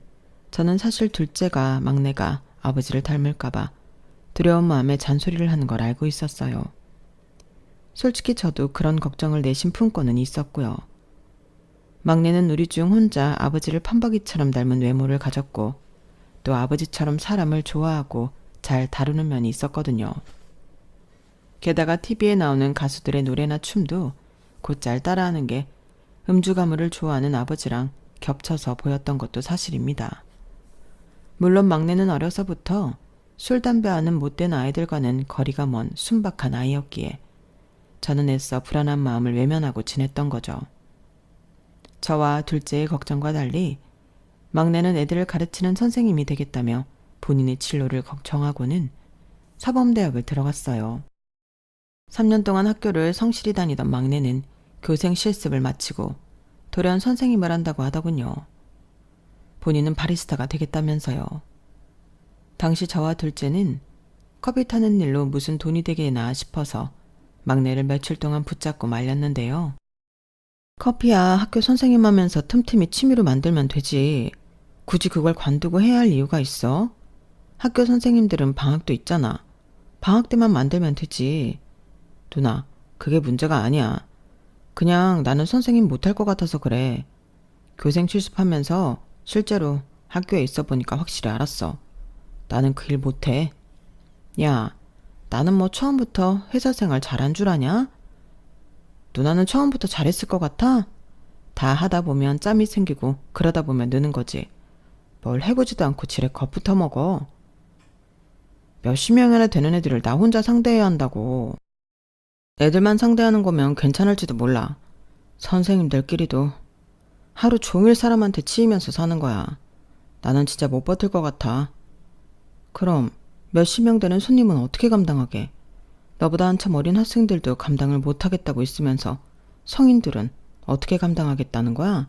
저는 사실 둘째가 막내가 아버지를 닮을까봐 두려운 마음에 잔소리를 하는 걸 알고 있었어요. 솔직히 저도 그런 걱정을 내심 품고는 있었고요. 막내는 우리 중 혼자 아버지를 판박이처럼 닮은 외모를 가졌고 또 아버지처럼 사람을 좋아하고 잘 다루는 면이 있었거든요. 게다가 TV에 나오는 가수들의 노래나 춤도 곧잘 따라하는 게 음주 가무를 좋아하는 아버지랑 겹쳐서 보였던 것도 사실입니다. 물론 막내는 어려서부터 술, 담배하는 못된 아이들과는 거리가 먼 순박한 아이였기에 저는 애써 불안한 마음을 외면하고 지냈던 거죠. 저와 둘째의 걱정과 달리 막내는 애들을 가르치는 선생님이 되겠다며 본인의 진로를 정하고는 사범대학을 들어갔어요. 3년 동안 학교를 성실히 다니던 막내는 교생 실습을 마치고 돌연 선생님을 한다고 하더군요. 본인은 바리스타가 되겠다면서요. 당시 저와 둘째는 커피 타는 일로 무슨 돈이 되게나 싶어서 막내를 며칠 동안 붙잡고 말렸는데요. 커피야 학교 선생님 하면서 틈틈이 취미로 만들면 되지. 굳이 그걸 관두고 해야 할 이유가 있어? 학교 선생님들은 방학도 있잖아. 방학 때만 만들면 되지. 누나, 그게 문제가 아니야. 그냥 나는 선생님 못할 것 같아서 그래. 교생 실습하면서 실제로 학교에 있어 보니까 확실히 알았어. 나는 그 일 못해. 야, 나는 뭐 처음부터 회사 생활 잘한 줄 아냐? 누나는 처음부터 잘했을 것 같아? 다 하다 보면 짬이 생기고 그러다 보면 느는 거지. 뭘 해보지도 않고 지레 겁부터 먹어. 몇십 명이나 되는 애들을 나 혼자 상대해야 한다고. 애들만 상대하는 거면 괜찮을지도 몰라. 선생님들끼리도 하루 종일 사람한테 치이면서 사는 거야. 나는 진짜 못 버틸 것 같아. 그럼 몇십 명 되는 손님은 어떻게 감당하게? 너보다 한참 어린 학생들도 감당을 못하겠다고 있으면서 성인들은 어떻게 감당하겠다는 거야?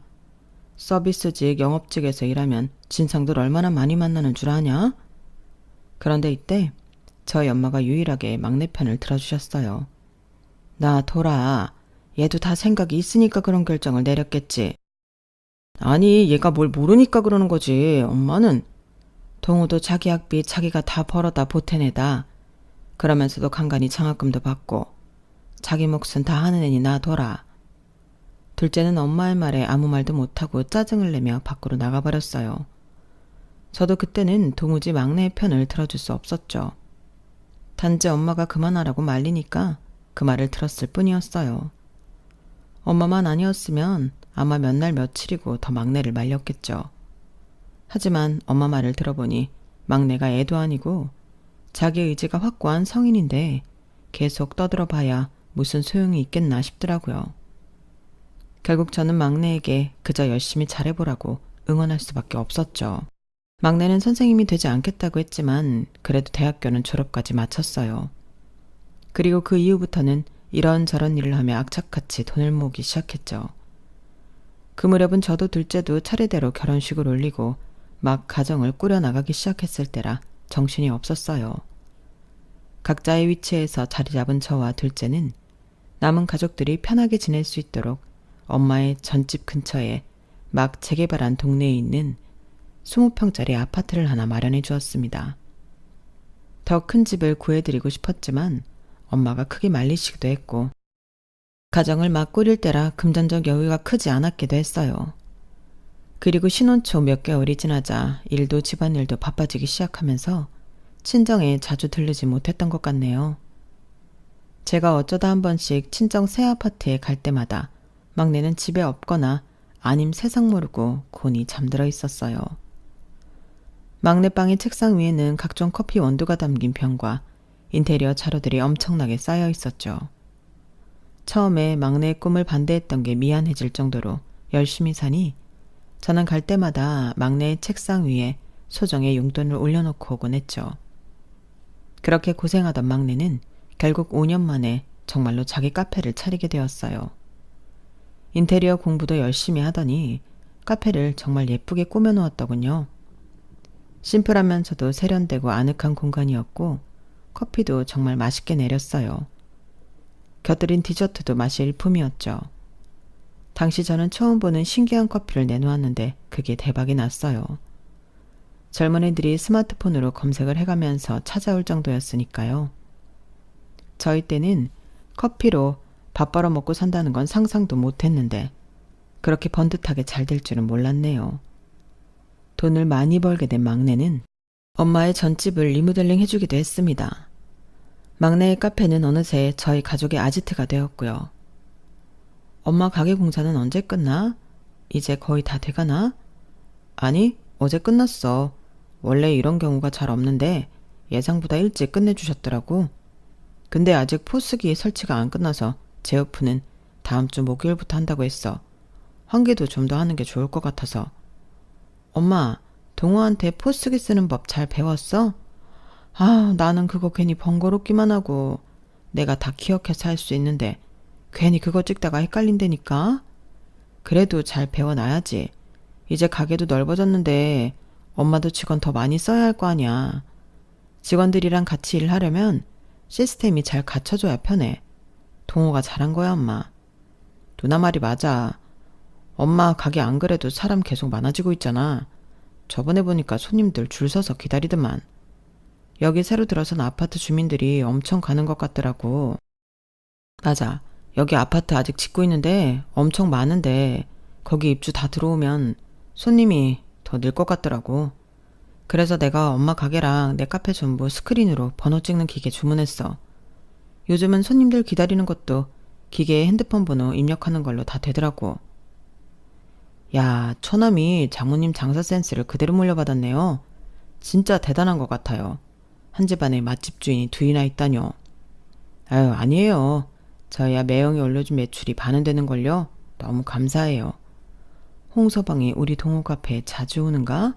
서비스직, 영업직에서 일하면 진상들 얼마나 많이 만나는 줄 아냐? 그런데 이때 저희 엄마가 유일하게 막내 편을 들어주셨어요. 나 돌아. 얘도 다 생각이 있으니까 그런 결정을 내렸겠지. 아니, 얘가 뭘 모르니까 그러는 거지. 엄마는 동우도 자기 학비 자기가 다 벌어다 보태내다. 그러면서도 간간히 장학금도 받고 자기 몫은 다 하는 애니 놔둬라. 둘째는 엄마의 말에 아무 말도 못하고 짜증을 내며 밖으로 나가버렸어요. 저도 그때는 도무지 막내의 편을 들어줄 수 없었죠. 단지 엄마가 그만하라고 말리니까 그 말을 들었을 뿐이었어요. 엄마만 아니었으면 아마 몇 날 며칠이고 더 막내를 말렸겠죠. 하지만 엄마 말을 들어보니 막내가 애도 아니고 자기 의지가 확고한 성인인데 계속 떠들어 봐야 무슨 소용이 있겠나 싶더라고요. 결국 저는 막내에게 그저 열심히 잘해보라고 응원할 수밖에 없었죠. 막내는 선생님이 되지 않겠다고 했지만 그래도 대학교는 졸업까지 마쳤어요. 그리고 그 이후부터는 이런저런 일을 하며 악착같이 돈을 모으기 시작했죠. 그 무렵은 저도 둘째도 차례대로 결혼식을 올리고 막 가정을 꾸려나가기 시작했을 때라 정신이 없었어요. 각자의 위치에서 자리 잡은 저와 둘째는 남은 가족들이 편하게 지낼 수 있도록 엄마의 전집 근처에 막 재개발한 동네에 있는 20평짜리 아파트를 하나 마련해 주었습니다. 더 큰 집을 구해드리고 싶었지만 엄마가 크게 말리시기도 했고 가정을 막 꾸릴 때라 금전적 여유가 크지 않았기도 했어요. 그리고 신혼 초 몇 개월이 지나자 일도 집안일도 바빠지기 시작하면서 친정에 자주 들르지 못했던 것 같네요. 제가 어쩌다 한 번씩 친정 새 아파트에 갈 때마다 막내는 집에 없거나 아님 세상 모르고 곤히 잠들어 있었어요. 막내 방의 책상 위에는 각종 커피 원두가 담긴 병과 인테리어 자료들이 엄청나게 쌓여 있었죠. 처음에 막내의 꿈을 반대했던 게 미안해질 정도로 열심히 사니 저는 갈 때마다 막내의 책상 위에 소정의 용돈을 올려놓고 오곤 했죠. 그렇게 고생하던 막내는 결국 5년 만에 정말로 자기 카페를 차리게 되었어요. 인테리어 공부도 열심히 하더니 카페를 정말 예쁘게 꾸며놓았더군요. 심플하면서도 세련되고 아늑한 공간이었고 커피도 정말 맛있게 내렸어요. 곁들인 디저트도 맛이 일품이었죠. 당시 저는 처음 보는 신기한 커피를 내놓았는데 그게 대박이 났어요. 젊은 애들이 스마트폰으로 검색을 해가면서 찾아올 정도였으니까요. 저희 때는 커피로 밥 벌어 먹고 산다는 건 상상도 못했는데 그렇게 번듯하게 잘 될 줄은 몰랐네요. 돈을 많이 벌게 된 막내는 엄마의 전집을 리모델링 해주기도 했습니다. 막내의 카페는 어느새 저희 가족의 아지트가 되었고요. 엄마 가게 공사는 언제 끝나? 이제 거의 다 돼가나? 아니, 어제 끝났어. 원래 이런 경우가 잘 없는데 예상보다 일찍 끝내주셨더라고. 근데 아직 포스기 설치가 안 끝나서 제어프는 다음 주 목요일부터 한다고 했어. 환기도 좀 더 하는 게 좋을 것 같아서. 엄마, 동호한테 포스기 쓰는 법 잘 배웠어? 아, 나는 그거 괜히 번거롭기만 하고 내가 다 기억해서 할 수 있는데 괜히 그거 찍다가 헷갈린다니까? 그래도 잘 배워놔야지. 이제 가게도 넓어졌는데 엄마도 직원 더 많이 써야 할 거 아니야. 직원들이랑 같이 일하려면 시스템이 잘 갖춰줘야 편해. 동호가 잘한 거야, 엄마. 누나 말이 맞아. 엄마 가게 안 그래도 사람 계속 많아지고 있잖아. 저번에 보니까 손님들 줄 서서 기다리더만. 여기 새로 들어선 아파트 주민들이 엄청 가는 것 같더라고. 맞아. 여기 아파트 아직 짓고 있는데 엄청 많은데 거기 입주 다 들어오면 손님이 더 늘 것 같더라고. 그래서 내가 엄마 가게랑 내 카페 전부 스크린으로 번호 찍는 기계 주문했어. 요즘은 손님들 기다리는 것도 기계에 핸드폰 번호 입력하는 걸로 다 되더라고. 야, 처남이 장모님 장사 센스를 그대로 물려받았네요. 진짜 대단한 것 같아요. 한 집안에 맛집 주인이 둘이나 있다뇨. 아유, 아니에요. 저희야 매형이 올려준 매출이 반은 되는걸요. 너무 감사해요. 홍서방이 우리 동호 카페에 자주 오는가?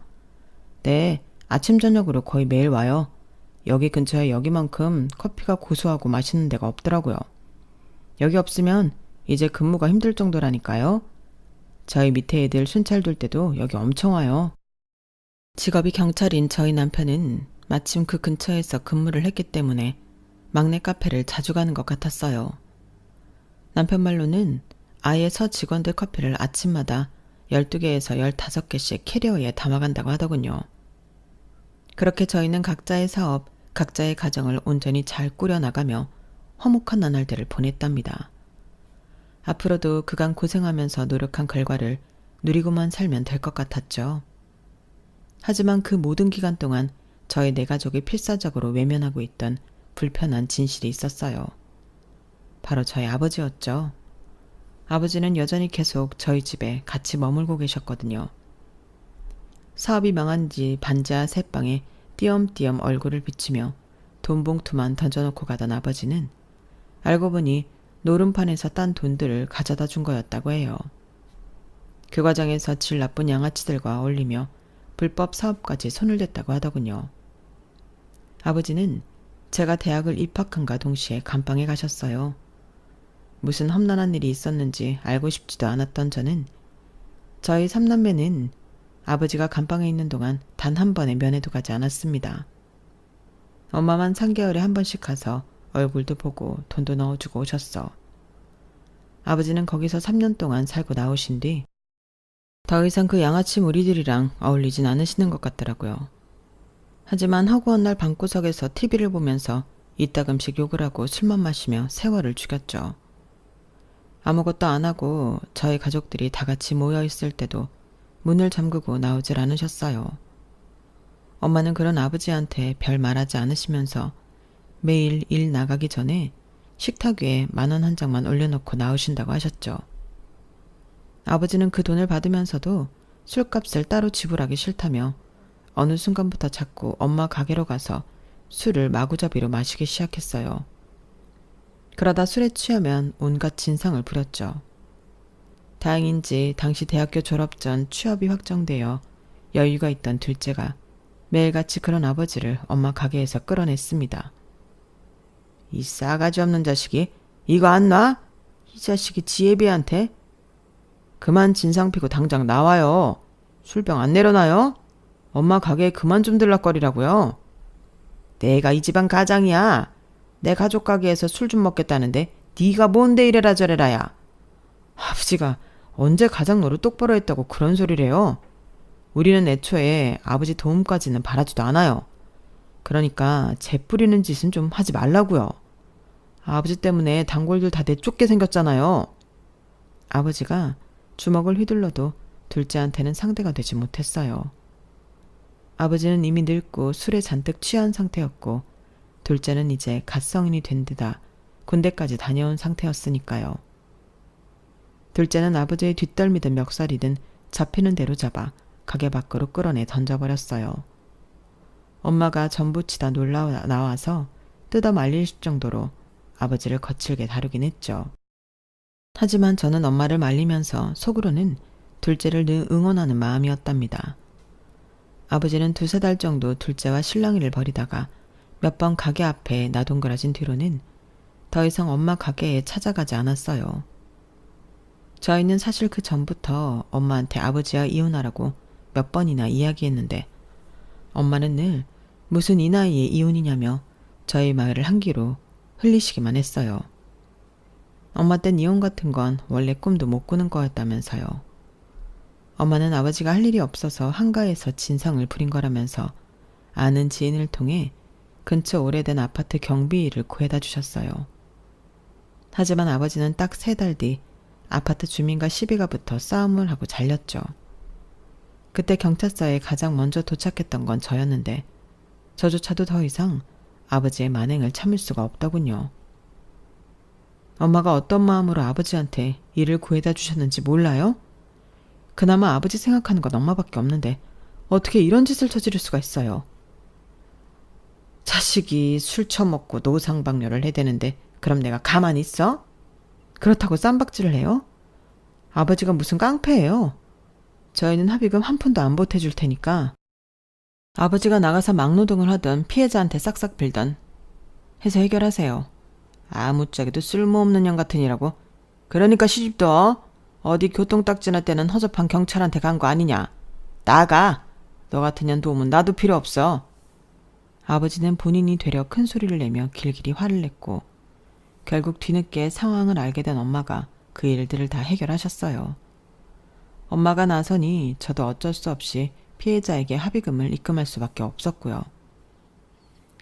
네, 아침 저녁으로 거의 매일 와요. 여기 근처에 여기만큼 커피가 고소하고 맛있는 데가 없더라고요. 여기 없으면 이제 근무가 힘들 정도라니까요. 저희 밑에 애들 순찰 돌 때도 여기 엄청 와요. 직업이 경찰인 저희 남편은 마침 그 근처에서 근무를 했기 때문에 막내 카페를 자주 가는 것 같았어요. 남편 말로는 아예 서 직원들 커피를 아침마다 12개에서 15개씩 캐리어에 담아간다고 하더군요. 그렇게 저희는 각자의 사업, 각자의 가정을 온전히 잘 꾸려나가며 화목한 나날들을 보냈답니다. 앞으로도 그간 고생하면서 노력한 결과를 누리고만 살면 될 것 같았죠. 하지만 그 모든 기간 동안 저희 네 가족이 필사적으로 외면하고 있던 불편한 진실이 있었어요. 바로 저희 아버지였죠. 아버지는 여전히 계속 저희 집에 같이 머물고 계셨거든요. 사업이 망한 지 반지하 새방에 띄엄띄엄 얼굴을 비치며 돈 봉투만 던져놓고 가던 아버지는 알고 보니 노름판에서 딴 돈들을 가져다 준 거였다고 해요. 그 과정에서 질 나쁜 양아치들과 어울리며 불법 사업까지 손을 댔다고 하더군요. 아버지는 제가 대학을 입학한과 동시에 감방에 가셨어요. 무슨 험난한 일이 있었는지 알고 싶지도 않았던 저는 저희 삼남매는 아버지가 감방에 있는 동안 단 한 번의 면회도 가지 않았습니다. 엄마만 3개월에 한 번씩 가서 얼굴도 보고 돈도 넣어주고 오셨어. 아버지는 거기서 3년 동안 살고 나오신 뒤 더 이상 그 양아치 무리들이랑 어울리진 않으시는 것 같더라고요. 하지만 허구한 날 방구석에서 TV를 보면서 이따금씩 욕을 하고 술만 마시며 세월을 죽였죠. 아무것도 안 하고 저희 가족들이 다 같이 모여 있을 때도 문을 잠그고 나오질 않으셨어요. 엄마는 그런 아버지한테 별 말하지 않으시면서 매일 일 나가기 전에 식탁 위에 10,000원 한 장만 올려놓고 나오신다고 하셨죠. 아버지는 그 돈을 받으면서도 술값을 따로 지불하기 싫다며 어느 순간부터 자꾸 엄마 가게로 가서 술을 마구잡이로 마시기 시작했어요. 그러다 술에 취하면 온갖 진상을 부렸죠. 다행인지 당시 대학교 졸업 전 취업이 확정되어 여유가 있던 둘째가 매일같이 그런 아버지를 엄마 가게에서 끌어냈습니다. 이 싸가지 없는 자식이 이거 안 놔? 이 자식이 지혜비한테? 그만 진상 피고 당장 나와요. 술병 안 내려놔요? 엄마 가게에 그만 좀 들락거리라고요. 내가 이 집안 가장이야. 내 가족 가게에서 술 좀 먹겠다는데 네가 뭔데 이래라 저래라야. 아버지가 언제 가장 노릇 똑바로 했다고 그런 소리래요. 우리는 애초에 아버지 도움까지는 바라지도 않아요. 그러니까 재 뿌리는 짓은 좀 하지 말라고요. 아버지 때문에 단골들 다 내쫓게 생겼잖아요. 아버지가 주먹을 휘둘러도 둘째한테는 상대가 되지 못했어요. 아버지는 이미 늙고 술에 잔뜩 취한 상태였고 둘째는 이제 갓 성인이 된 데다 군대까지 다녀온 상태였으니까요. 둘째는 아버지의 뒷덜미든 멱살이든 잡히는 대로 잡아 가게 밖으로 끌어내 던져버렸어요. 엄마가 전부치다 놀라 나와서 뜯어 말릴 정도로 아버지를 거칠게 다루긴 했죠. 하지만 저는 엄마를 말리면서 속으로는 둘째를 늘 응원하는 마음이었답니다. 아버지는 2-3달 정도 둘째와 실랑이를 벌이다가 몇 번 가게 앞에 나동그라진 뒤로는 더 이상 엄마 가게에 찾아가지 않았어요. 저희는 사실 그 전부터 엄마한테 아버지와 이혼하라고 몇 번이나 이야기했는데 엄마는 늘 무슨 이 나이에 이혼이냐며 저희 말을 한 귀로 흘리시기만 했어요. 엄마 땐 이혼 같은 건 원래 꿈도 못 꾸는 거였다면서요. 엄마는 아버지가 할 일이 없어서 한가해서 진상을 부린 거라면서 아는 지인을 통해 근처 오래된 아파트 경비 일을 구해다 주셨어요. 하지만 아버지는 딱 3달 뒤 아파트 주민과 시비가 붙어 싸움을 하고 잘렸죠. 그때 경찰서에 가장 먼저 도착했던 건 저였는데 저조차도 더 이상 아버지의 만행을 참을 수가 없더군요. 엄마가 어떤 마음으로 아버지한테 일을 구해다 주셨는지 몰라요? 그나마 아버지 생각하는 건 엄마밖에 없는데 어떻게 이런 짓을 저지를 수가 있어요? 자식이 술 처먹고 노상방뇨를 해대는데 그럼 내가 가만히 있어? 그렇다고 쌈박질을 해요? 아버지가 무슨 깡패예요? 저희는 합의금 한 푼도 안 보태줄 테니까 아버지가 나가서 막노동을 하던 피해자한테 싹싹 빌던 해서 해결하세요. 아무짝에도 쓸모없는 년 같은 이라고. 그러니까 시집도 어디 교통딱지날 때는 허접한 경찰한테 간 거 아니냐. 나가. 너 같은 년 도움은 나도 필요 없어. 아버지는 본인이 되려 큰 소리를 내며 길길이 화를 냈고 결국 뒤늦게 상황을 알게 된 엄마가 그 일들을 다 해결하셨어요. 엄마가 나서니 저도 어쩔 수 없이 피해자에게 합의금을 입금할 수밖에 없었고요.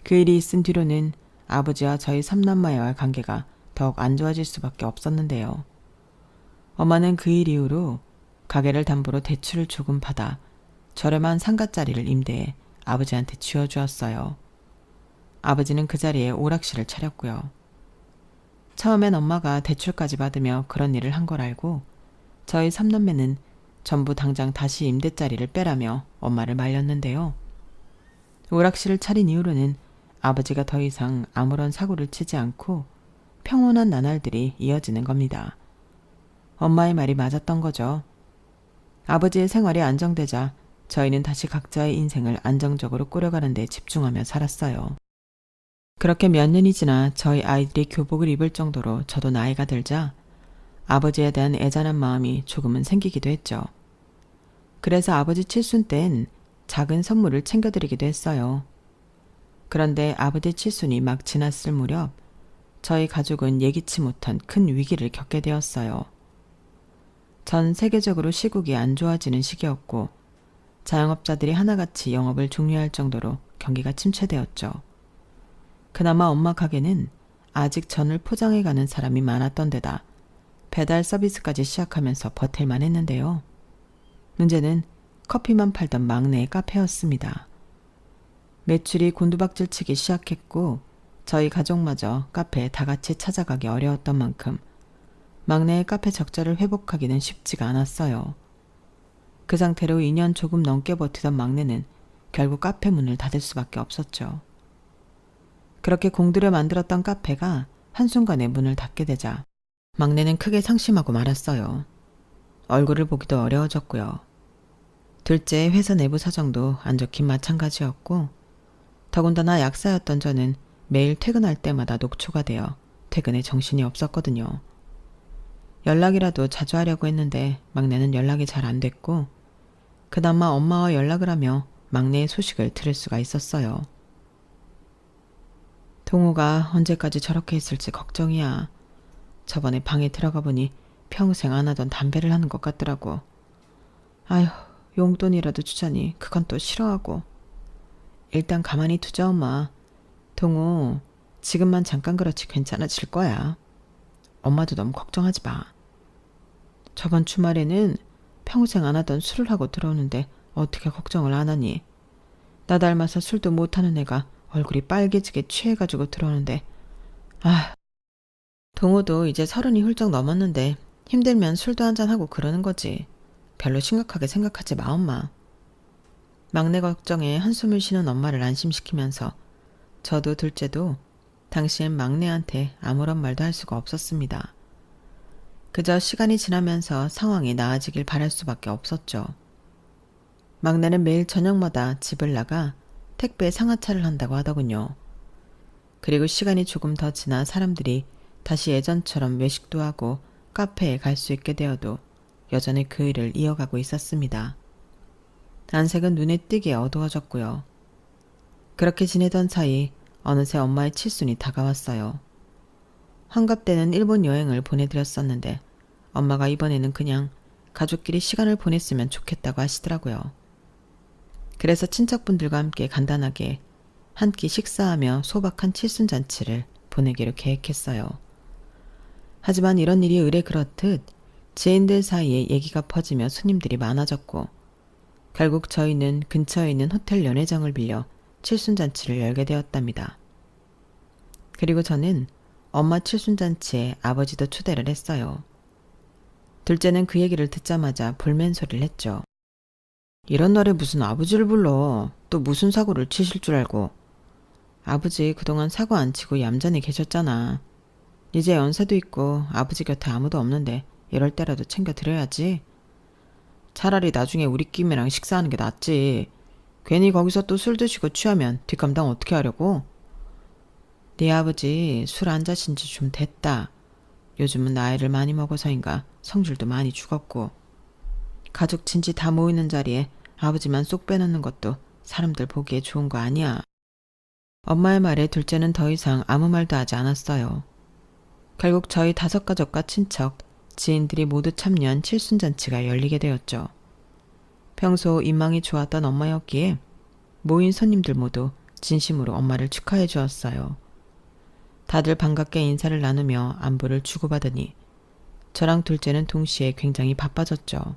그 일이 있은 뒤로는 아버지와 저희 3남매와의 관계가 더욱 안 좋아질 수밖에 없었는데요. 엄마는 그 일 이후로 가게를 담보로 대출을 조금 받아 저렴한 상가짜리를 임대해 아버지한테 쥐어주었어요. 아버지는 그 자리에 오락실을 차렸고요. 처음엔 엄마가 대출까지 받으며 그런 일을 한 걸 알고 저희 삼남매는 전부 당장 다시 임대자리를 빼라며 엄마를 말렸는데요. 오락실을 차린 이후로는 아버지가 더 이상 아무런 사고를 치지 않고 평온한 나날들이 이어지는 겁니다. 엄마의 말이 맞았던 거죠. 아버지의 생활이 안정되자 저희는 다시 각자의 인생을 안정적으로 꾸려가는 데 집중하며 살았어요. 그렇게 몇 년이 지나 저희 아이들이 교복을 입을 정도로 저도 나이가 들자 아버지에 대한 애잔한 마음이 조금은 생기기도 했죠. 그래서 아버지 칠순 땐 작은 선물을 챙겨드리기도 했어요. 그런데 아버지 칠순이 막 지났을 무렵 저희 가족은 예기치 못한 큰 위기를 겪게 되었어요. 전 세계적으로 시국이 안 좋아지는 시기였고 자영업자들이 하나같이 영업을 종료할 정도로 경기가 침체되었죠. 그나마 엄마 가게는 아직 전을 포장해가는 사람이 많았던 데다 배달 서비스까지 시작하면서 버틸만 했는데요. 문제는 커피만 팔던 막내의 카페였습니다. 매출이 곤두박질치기 시작했고 저희 가족마저 카페에 다 같이 찾아가기 어려웠던 만큼 막내의 카페 적자를 회복하기는 쉽지가 않았어요. 그 상태로 2년 조금 넘게 버티던 막내는 결국 카페 문을 닫을 수밖에 없었죠. 그렇게 공들여 만들었던 카페가 한순간에 문을 닫게 되자 막내는 크게 상심하고 말았어요. 얼굴을 보기도 어려워졌고요. 둘째 회사 내부 사정도 안 좋긴 마찬가지였고 더군다나 약사였던 저는 매일 퇴근할 때마다 녹초가 되어 퇴근에 정신이 없었거든요. 연락이라도 자주 하려고 했는데 막내는 연락이 잘 안 됐고 그나마 엄마와 연락을 하며 막내의 소식을 들을 수가 있었어요. 동호가 언제까지 저렇게 있을지 걱정이야. 저번에 방에 들어가 보니 평생 안 하던 담배를 하는 것 같더라고. 아휴, 용돈이라도 주자니 그건 또 싫어하고. 일단 가만히 두자 엄마. 동호, 지금만 잠깐 그렇지 괜찮아질 거야. 엄마도 너무 걱정하지 마. 저번 주말에는 평생 안 하던 술을 하고 들어오는데 어떻게 걱정을 안 하니? 나 닮아서 술도 못하는 애가 얼굴이 빨개지게 취해가지고 들어오는데 동호도 이제 30이 훌쩍 넘었는데 힘들면 술도 한잔하고 그러는 거지. 별로 심각하게 생각하지 마 엄마. 막내 걱정에 한숨을 쉬는 엄마를 안심시키면서 저도 둘째도 당시엔 막내한테 아무런 말도 할 수가 없었습니다. 그저 시간이 지나면서 상황이 나아지길 바랄 수밖에 없었죠. 막내는 매일 저녁마다 집을 나가 택배 상하차를 한다고 하더군요. 그리고 시간이 조금 더 지나 사람들이 다시 예전처럼 외식도 하고 카페에 갈 수 있게 되어도 여전히 그 일을 이어가고 있었습니다. 안색은 눈에 띄게 어두워졌고요. 그렇게 지내던 사이 어느새 엄마의 칠순이 다가왔어요. 환갑 때는 일본 여행을 보내드렸었는데 엄마가 이번에는 그냥 가족끼리 시간을 보냈으면 좋겠다고 하시더라고요. 그래서 친척분들과 함께 간단하게 한 끼 식사하며 소박한 칠순잔치를 보내기로 계획했어요. 하지만 이런 일이 의례 그렇듯 지인들 사이에 얘기가 퍼지며 손님들이 많아졌고 결국 저희는 근처에 있는 호텔 연회장을 빌려 칠순잔치를 열게 되었답니다. 그리고 저는 엄마 칠순잔치에 아버지도 초대를 했어요. 둘째는 그 얘기를 듣자마자 불맨소리를 했죠. 이런 날에 무슨 아버지를 불러. 또 무슨 사고를 치실 줄 알고. 아버지 그동안 사고 안 치고 얌전히 계셨잖아. 이제 연세도 있고 아버지 곁에 아무도 없는데 이럴 때라도 챙겨드려야지. 차라리 나중에 우리끼리랑 식사하는 게 낫지. 괜히 거기서 또 술 드시고 취하면 뒷감당 어떻게 하려고? 네 아버지 술 안 자신 지 좀 됐다. 요즘은 나이를 많이 먹어서인가 성질도 많이 죽었고 가족 친지 다 모이는 자리에 아버지만 쏙 빼놓는 것도 사람들 보기에 좋은 거 아니야. 엄마의 말에 둘째는 더 이상 아무 말도 하지 않았어요. 결국 저희 5가족과 친척, 지인들이 모두 참여한 칠순잔치가 열리게 되었죠. 평소 인망이 좋았던 엄마였기에 모인 손님들 모두 진심으로 엄마를 축하해 주었어요. 다들 반갑게 인사를 나누며 안부를 주고받으니 저랑 둘째는 동시에 굉장히 바빠졌죠.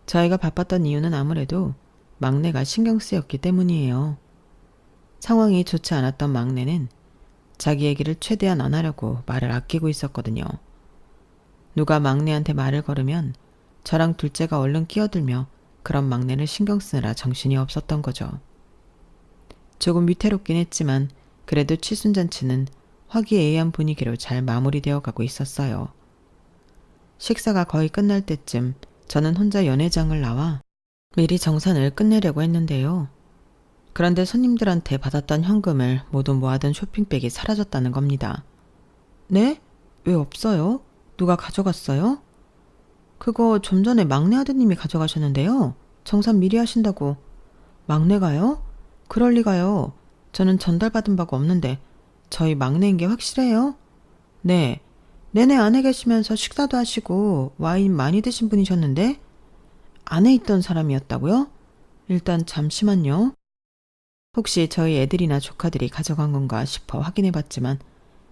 저희가 바빴던 이유는 아무래도 막내가 신경 쓰였기 때문이에요. 상황이 좋지 않았던 막내는 자기 얘기를 최대한 안 하려고 말을 아끼고 있었거든요. 누가 막내한테 말을 걸으면 저랑 둘째가 얼른 끼어들며 그런 막내를 신경 쓰느라 정신이 없었던 거죠. 조금 위태롭긴 했지만 그래도 칠순잔치는 화기애애한 분위기로 잘 마무리되어 가고 있었어요. 식사가 거의 끝날 때쯤 저는 혼자 연회장을 나와 미리 정산을 끝내려고 했는데요. 그런데 손님들한테 받았던 현금을 모두 모아둔 쇼핑백이 사라졌다는 겁니다. 네? 왜 없어요? 누가 가져갔어요? 그거 좀 전에 막내 아드님이 가져가셨는데요. 정산 미리 하신다고. 막내가요? 그럴 리가요. 저는 전달받은 바가 없는데 저희 막내인 게 확실해요? 네. 내내 안에 계시면서 식사도 하시고 와인 많이 드신 분이셨는데 안에 있던 사람이었다고요? 일단 잠시만요. 혹시 저희 애들이나 조카들이 가져간 건가 싶어 확인해봤지만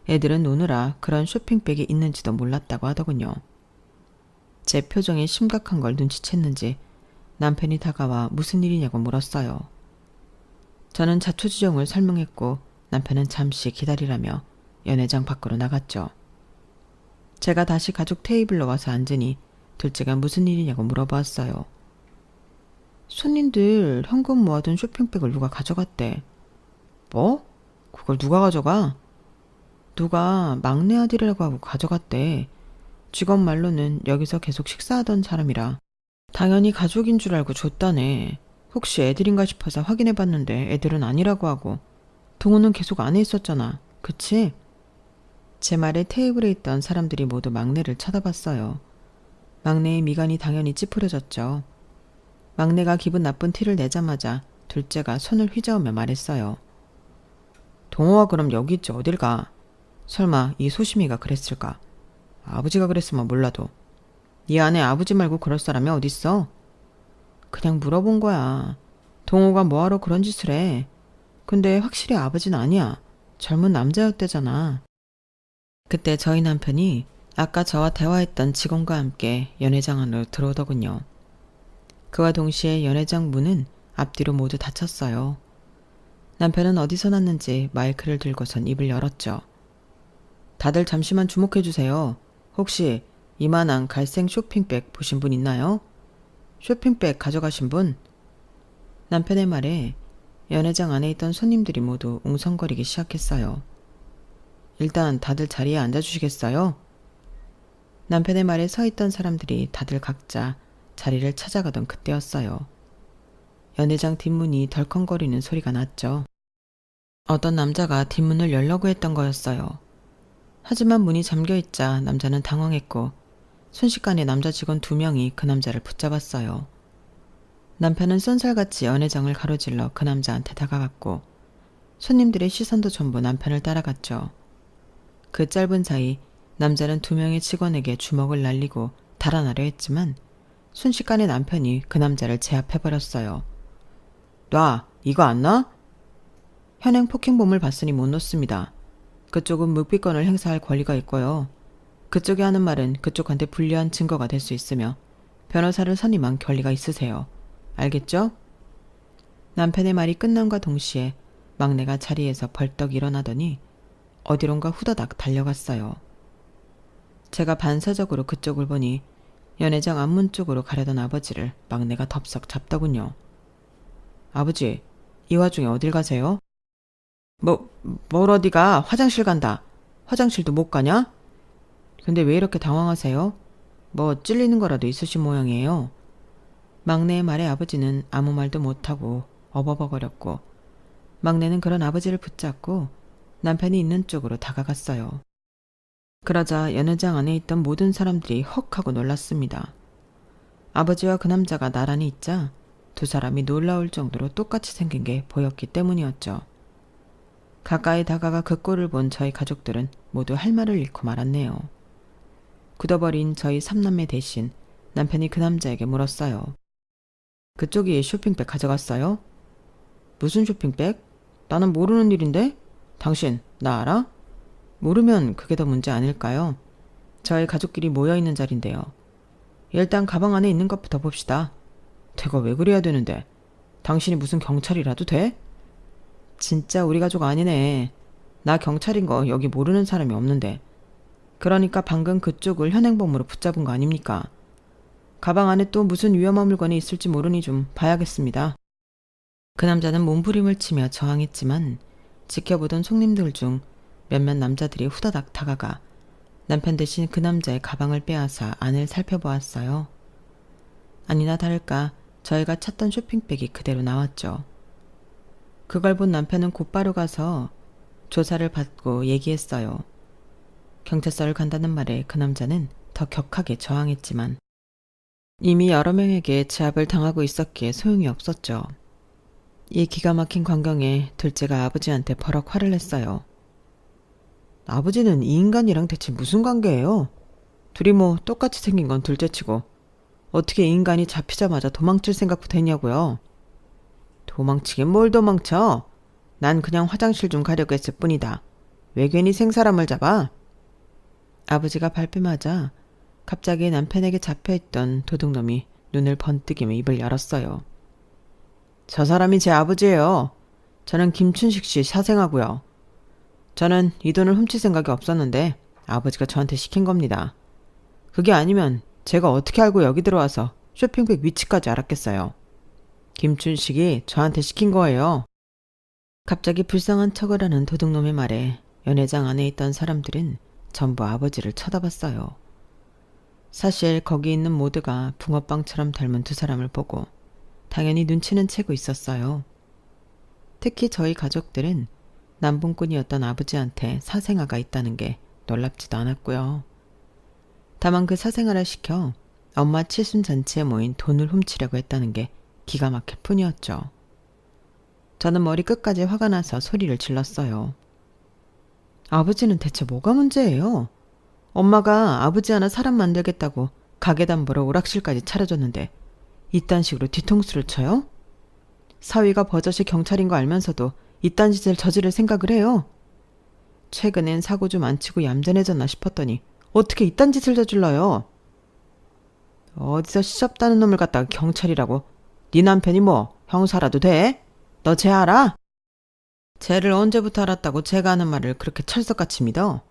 애들은 노느라 그런 쇼핑백이 있는지도 몰랐다고 하더군요. 제 표정이 심각한 걸 눈치챘는지 남편이 다가와 무슨 일이냐고 물었어요. 저는 자초지종을 설명했고 남편은 잠시 기다리라며 연회장 밖으로 나갔죠. 제가 다시 가족 테이블로 와서 앉으니 둘째가 무슨 일이냐고 물어보았어요. 손님들 현금 모아둔 쇼핑백을 누가 가져갔대. 뭐? 그걸 누가 가져가? 누가 막내 아들이라고 하고 가져갔대. 직원 말로는 여기서 계속 식사하던 사람이라 당연히 가족인 줄 알고 줬다네. 혹시 애들인가 싶어서 확인해봤는데 애들은 아니라고 하고 동호는 계속 안에 있었잖아. 그치? 제 말에 테이블에 있던 사람들이 모두 막내를 쳐다봤어요. 막내의 미간이 당연히 찌푸려졌죠. 막내가 기분 나쁜 티를 내자마자 둘째가 손을 휘저으며 말했어요. 동호가 그럼 여기 있지 어딜 가? 설마 이 소심이가 그랬을까? 아버지가 그랬으면 몰라도. 네 안에 아버지 말고 그럴 사람이 어딨어? 그냥 물어본 거야. 동호가 뭐하러 그런 짓을 해. 근데 확실히 아버지는 아니야. 젊은 남자였대잖아. 그때 저희 남편이 아까 저와 대화했던 직원과 함께 연회장 안으로 들어오더군요. 그와 동시에 연회장 문은 앞뒤로 모두 닫혔어요. 남편은 어디서 났는지 마이크를 들고선 입을 열었죠. 다들 잠시만 주목해주세요. 혹시 이만한 갈색 쇼핑백 보신 분 있나요? 쇼핑백 가져가신 분? 남편의 말에 연회장 안에 있던 손님들이 모두 웅성거리기 시작했어요. 일단 다들 자리에 앉아주시겠어요? 남편의 말에 서 있던 사람들이 다들 각자 자리를 찾아가던 그때였어요. 연회장 뒷문이 덜컹거리는 소리가 났죠. 어떤 남자가 뒷문을 열려고 했던 거였어요. 하지만 문이 잠겨있자 남자는 당황했고 순식간에 남자 직원 2명이 그 남자를 붙잡았어요. 남편은 쏜살같이 연회장을 가로질러 그 남자한테 다가갔고 손님들의 시선도 전부 남편을 따라갔죠. 그 짧은 사이 남자는 2명의 직원에게 주먹을 날리고 달아나려 했지만 순식간에 남편이 그 남자를 제압해버렸어요. 놔! 이거 안 놔? 현행 폭행범을 봤으니 못 놓습니다. 그쪽은 묵비권을 행사할 권리가 있고요. 그쪽이 하는 말은 그쪽한테 불리한 증거가 될 수 있으며 변호사를 선임한 권리가 있으세요. 알겠죠? 남편의 말이 끝남과 동시에 막내가 자리에서 벌떡 일어나더니 어디론가 후다닥 달려갔어요. 제가 반사적으로 그쪽을 보니 연회장 앞문 쪽으로 가려던 아버지를 막내가 덥석 잡더군요. 아버지, 이 와중에 어딜 가세요? 뭘 어디가? 화장실 간다. 화장실도 못 가냐? 근데 왜 이렇게 당황하세요? 뭐 찔리는 거라도 있으신 모양이에요. 막내의 말에 아버지는 아무 말도 못하고 어버버거렸고 막내는 그런 아버지를 붙잡고 남편이 있는 쪽으로 다가갔어요. 그러자 연회장 안에 있던 모든 사람들이 헉 하고 놀랐습니다. 아버지와 그 남자가 나란히 있자 2사람이 놀라울 정도로 똑같이 생긴 게 보였기 때문이었죠. 가까이 다가가 그 꼴을 본 저희 가족들은 모두 할 말을 잃고 말았네요. 굳어버린 저희 3남매 대신 남편이 그 남자에게 물었어요. 그쪽이 쇼핑백 가져갔어요? 무슨 쇼핑백? 나는 모르는 일인데? 당신 나 알아? 모르면 그게 더 문제 아닐까요? 저희 가족끼리 모여있는 자리인데요. 일단 가방 안에 있는 것부터 봅시다. 내가 왜 그래야 되는데? 당신이 무슨 경찰이라도 돼? 진짜 우리 가족 아니네. 나 경찰인 거 여기 모르는 사람이 없는데. 그러니까 방금 그쪽을 현행범으로 붙잡은 거 아닙니까? 가방 안에 또 무슨 위험한 물건이 있을지 모르니 좀 봐야겠습니다. 그 남자는 몸부림을 치며 저항했지만 지켜보던 손님들 중 몇몇 남자들이 후다닥 다가가 남편 대신 그 남자의 가방을 빼앗아 안을 살펴보았어요. 아니나 다를까 저희가 찾던 쇼핑백이 그대로 나왔죠. 그걸 본 남편은 곧바로 가서 조사를 받고 얘기했어요. 경찰서를 간다는 말에 그 남자는 더 격하게 저항했지만 이미 여러 명에게 제압을 당하고 있었기에 소용이 없었죠. 이 기가 막힌 광경에 둘째가 아버지한테 버럭 화를 냈어요. 아버지는 이 인간이랑 대체 무슨 관계예요? 둘이 뭐 똑같이 생긴 건 둘째치고 어떻게 이 인간이 잡히자마자 도망칠 생각부터 했냐고요? 도망치긴 뭘 도망쳐? 난 그냥 화장실 좀 가려고 했을 뿐이다. 왜 괜히 생사람을 잡아? 아버지가 발뺌하자 갑자기 남편에게 잡혀있던 도둑놈이 눈을 번뜩이며 입을 열었어요. 저 사람이 제 아버지예요. 저는 김춘식 씨 사생아고요. 저는 이 돈을 훔칠 생각이 없었는데 아버지가 저한테 시킨 겁니다. 그게 아니면 제가 어떻게 알고 여기 들어와서 쇼핑백 위치까지 알았겠어요. 김춘식이 저한테 시킨 거예요. 갑자기 불쌍한 척을 하는 도둑놈의 말에 연회장 안에 있던 사람들은 전부 아버지를 쳐다봤어요. 사실 거기 있는 모두가 붕어빵처럼 닮은 두 사람을 보고 당연히 눈치는 채고 있었어요. 특히 저희 가족들은 남봉꾼이었던 아버지한테 사생아가 있다는 게 놀랍지도 않았고요. 다만 그 사생아를 시켜 엄마 칠순잔치에 모인 돈을 훔치려고 했다는 게 기가 막힐 뿐이었죠. 저는 머리 끝까지 화가 나서 소리를 질렀어요. 아버지는 대체 뭐가 문제예요? 엄마가 아버지 하나 사람 만들겠다고 가게담 보러 오락실까지 차려줬는데 이딴 식으로 뒤통수를 쳐요? 사위가 버젓이 경찰인 거 알면서도 이딴 짓을 저지를 생각을 해요. 최근엔 사고 좀 안 치고 얌전해졌나 싶었더니 어떻게 이딴 짓을 저질러요? 어디서 시접다는 놈을 갖다가 경찰이라고? 네 남편이 뭐 형사라도 돼? 너 쟤 알아? 쟤를 언제부터 알았다고 제가 하는 말을 그렇게 철석같이 믿어?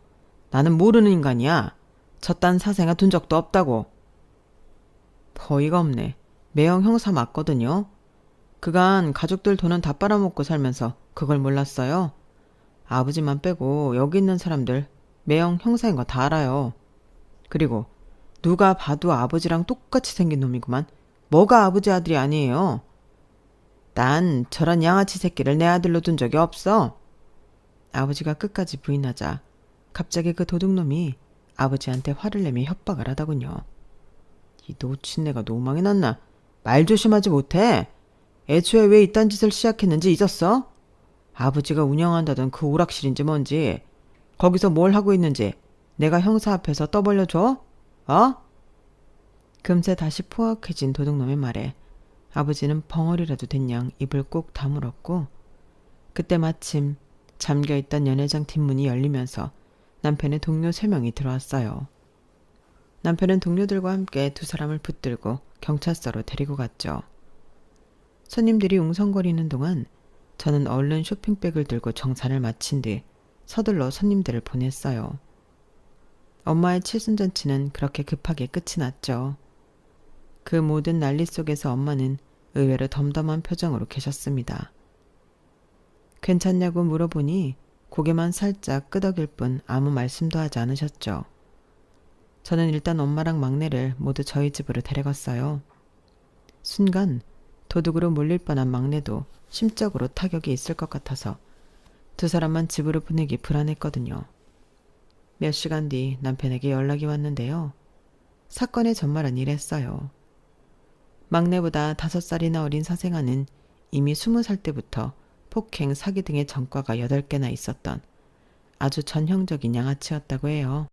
나는 모르는 인간이야. 저딴 사생아 둔 적도 없다고. 버이가 없네. 매형 형사 맞거든요. 그간 가족들 돈은 다 빨아먹고 살면서 그걸 몰랐어요. 아버지만 빼고 여기 있는 사람들 매형 형사인 거 다 알아요. 그리고 누가 봐도 아버지랑 똑같이 생긴 놈이구만. 뭐가 아버지 아들이 아니에요. 난 저런 양아치 새끼를 내 아들로 둔 적이 없어. 아버지가 끝까지 부인하자 갑자기 그 도둑놈이 아버지한테 화를 내며 협박을 하더군요. 이 노친네가 노망이 났나? 말 조심하지 못해? 애초에 왜 이딴 짓을 시작했는지 잊었어? 아버지가 운영한다던 그 오락실인지 뭔지 거기서 뭘 하고 있는지 내가 형사 앞에서 떠벌려줘? 어? 금세 다시 포악해진 도둑놈의 말에 아버지는 벙어리라도 된 양 입을 꼭 다물었고 그때 마침 잠겨있던 연회장 뒷문이 열리면서 남편의 동료 3명이 들어왔어요. 남편은 동료들과 함께 두 사람을 붙들고 경찰서로 데리고 갔죠. 손님들이 웅성거리는 동안 저는 얼른 쇼핑백을 들고 정산을 마친 뒤 서둘러 손님들을 보냈어요. 엄마의 칠순잔치는 그렇게 급하게 끝이 났죠. 그 모든 난리 속에서 엄마는 의외로 덤덤한 표정으로 계셨습니다. 괜찮냐고 물어보니 고개만 살짝 끄덕일 뿐 아무 말씀도 하지 않으셨죠. 저는 일단 엄마랑 막내를 모두 저희 집으로 데려갔어요. 순간 도둑으로 몰릴 뻔한 막내도 심적으로 타격이 있을 것 같아서 두 사람만 집으로 보내기 불안했거든요. 몇 시간 뒤 남편에게 연락이 왔는데요. 사건의 전말은 이랬어요. 막내보다 5살이나 어린 사생아는 이미 20살 때부터 폭행, 사기 등의 전과가 8개나 있었던 아주 전형적인 양아치였다고 해요.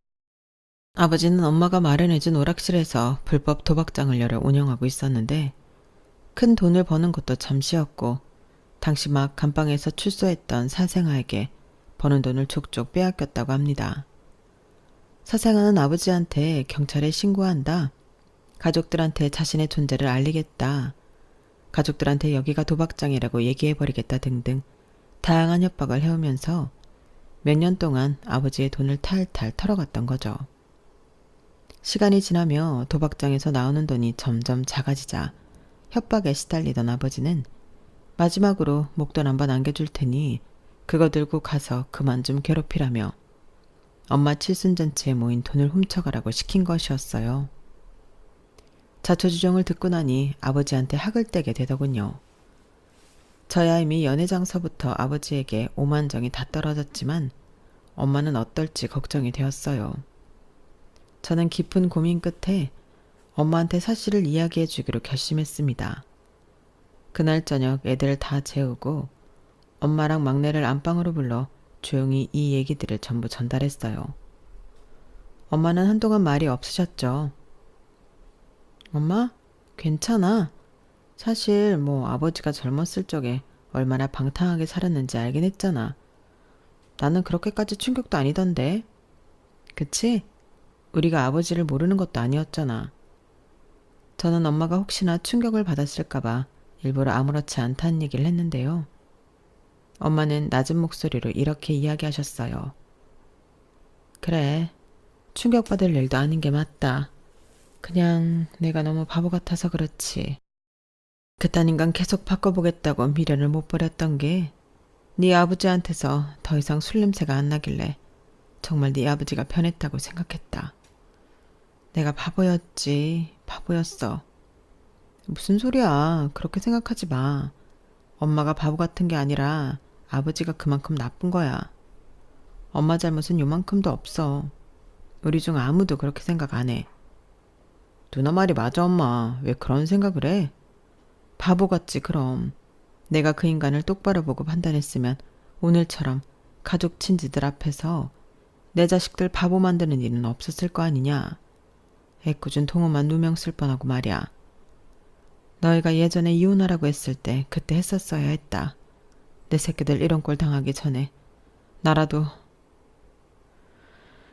아버지는 엄마가 마련해준 오락실에서 불법 도박장을 열어 운영하고 있었는데 큰 돈을 버는 것도 잠시였고 당시 막 감방에서 출소했던 사생아에게 버는 돈을 족족 빼앗겼다고 합니다. 사생아는 아버지한테 경찰에 신고한다. 가족들한테 자신의 존재를 알리겠다. 가족들한테 여기가 도박장이라고 얘기해버리겠다 등등 다양한 협박을 해오면서 몇 년 동안 아버지의 돈을 탈탈 털어갔던 거죠. 시간이 지나며 도박장에서 나오는 돈이 점점 작아지자 협박에 시달리던 아버지는 마지막으로 목돈 한번 안겨줄 테니 그거 들고 가서 그만 좀 괴롭히라며 엄마 칠순잔치에 모인 돈을 훔쳐가라고 시킨 것이었어요. 자초지종을 듣고 나니 아버지한테 학을 떼게 되더군요. 저야 이미 연애장서부터 아버지에게 오만정이 다 떨어졌지만 엄마는 어떨지 걱정이 되었어요. 저는 깊은 고민 끝에 엄마한테 사실을 이야기해 주기로 결심했습니다. 그날 저녁 애들을 다 재우고 엄마랑 막내를 안방으로 불러 조용히 이 얘기들을 전부 전달했어요. 엄마는 한동안 말이 없으셨죠. 엄마, 괜찮아. 사실 아버지가 젊었을 적에 얼마나 방탕하게 살았는지 알긴 했잖아. 나는 그렇게까지 충격도 아니던데. 그치? 우리가 아버지를 모르는 것도 아니었잖아. 저는 엄마가 혹시나 충격을 받았을까봐 일부러 아무렇지 않다는 얘기를 했는데요. 엄마는 낮은 목소리로 이렇게 이야기하셨어요. 그래, 충격받을 일도 아닌 게 맞다. 그냥 내가 너무 바보 같아서 그렇지. 그딴 인간 계속 바꿔보겠다고 미련을 못 버렸던 게 네 아버지한테서 더 이상 술 냄새가 안 나길래 정말 네 아버지가 변했다고 생각했다. 내가 바보였지, 바보였어. 무슨 소리야, 그렇게 생각하지 마. 엄마가 바보 같은 게 아니라 아버지가 그만큼 나쁜 거야. 엄마 잘못은 요만큼도 없어. 우리 중 아무도 그렇게 생각 안 해. 누나 말이 맞아, 엄마. 왜 그런 생각을 해? 바보 같지, 그럼. 내가 그 인간을 똑바로 보고 판단했으면 오늘처럼 가족 친지들 앞에서 내 자식들 바보 만드는 일은 없었을 거 아니냐. 애꿎은 동호만 누명 쓸 뻔하고 말이야. 너희가 예전에 이혼하라고 했을 때 그때 했었어야 했다. 내 새끼들 이런 꼴 당하기 전에 나라도.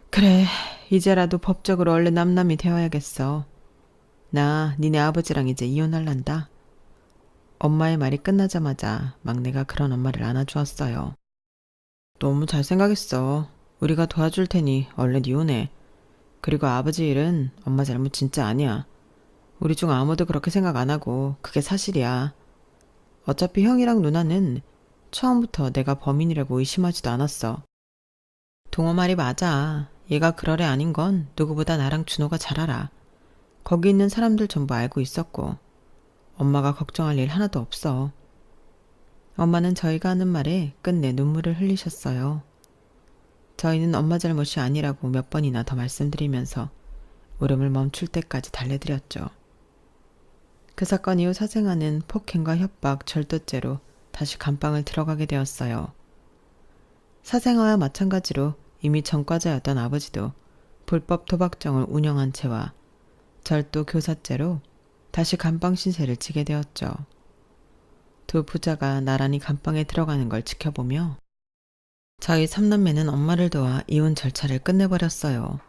그래, 이제라도 법적으로 얼른 남남이 되어야겠어. 나 니네 아버지랑 이제 이혼할란다. 엄마의 말이 끝나자마자 막내가 그런 엄마를 안아주었어요. 너무 잘 생각했어. 우리가 도와줄 테니 얼른 이혼해. 그리고 아버지 일은 엄마 잘못 진짜 아니야. 우리 중 아무도 그렇게 생각 안 하고 그게 사실이야. 어차피 형이랑 누나는 처음부터 내가 범인이라고 의심하지도 않았어. 동호 말이 맞아. 얘가 그럴 애 아닌 건 누구보다 나랑 준호가 잘 알아. 거기 있는 사람들 전부 알고 있었고 엄마가 걱정할 일 하나도 없어. 엄마는 저희가 하는 말에 끝내 눈물을 흘리셨어요. 저희는 엄마 잘못이 아니라고 몇 번이나 더 말씀드리면서 울음을 멈출 때까지 달래드렸죠. 그 사건 이후 사생아는 폭행과 협박, 절도죄로 다시 감방을 들어가게 되었어요. 사생아와 마찬가지로 이미 전과자였던 아버지도 불법 도박장을 운영한 채와 절도 교사죄로 다시 감방 신세를 지게 되었죠. 두 부자가 나란히 감방에 들어가는 걸 지켜보며 저희 삼남매는 엄마를 도와 이혼 절차를 끝내버렸어요.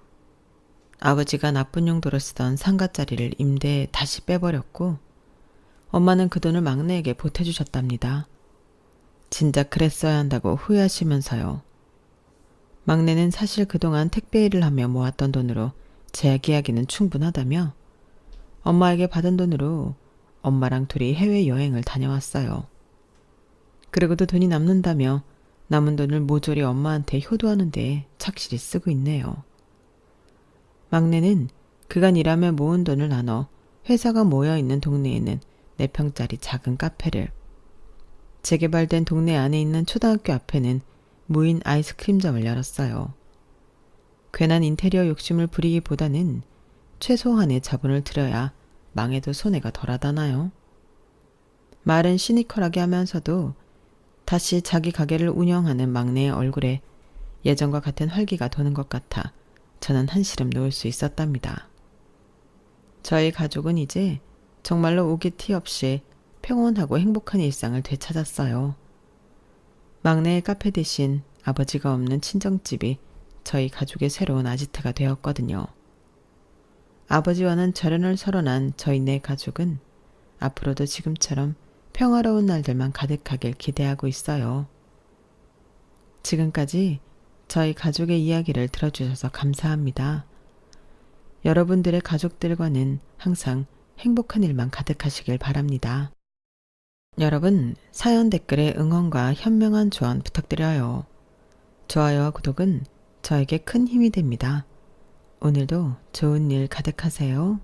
아버지가 나쁜 용도로 쓰던 상가자리를 임대에 다시 빼버렸고 엄마는 그 돈을 막내에게 보태주셨답니다. 진작 그랬어야 한다고 후회하시면서요. 막내는 사실 그동안 택배 일을 하며 모았던 돈으로 제약 이야기는 충분하다며 엄마에게 받은 돈으로 엄마랑 둘이 해외여행을 다녀왔어요. 그리고도 돈이 남는다며 남은 돈을 모조리 엄마한테 효도하는데 착실히 쓰고 있네요. 막내는 그간 일하며 모은 돈을 나눠 회사가 모여있는 동네에는 4평짜리 작은 카페를, 재개발된 동네 안에 있는 초등학교 앞에는 무인 아이스크림점을 열었어요. 괜한 인테리어 욕심을 부리기보다는 최소한의 자본을 들여야 망해도 손해가 덜하다나요? 말은 시니컬하게 하면서도 다시 자기 가게를 운영하는 막내의 얼굴에 예전과 같은 활기가 도는 것 같아 저는 한시름 놓을 수 있었답니다. 저희 가족은 이제 정말로 오기 티 없이 평온하고 행복한 일상을 되찾았어요. 막내의 카페 대신 아버지가 없는 친정집이 저희 가족의 새로운 아지트가 되었거든요. 아버지와는 절연을 설원한 저희 네 가족은 앞으로도 지금처럼 평화로운 날들만 가득하길 기대하고 있어요. 지금까지 저희 가족의 이야기를 들어주셔서 감사합니다. 여러분들의 가족들과는 항상 행복한 일만 가득하시길 바랍니다. 여러분, 사연 댓글에 응원과 현명한 조언 부탁드려요. 좋아요와 구독은 저에게 큰 힘이 됩니다. 오늘도 좋은 일 가득하세요.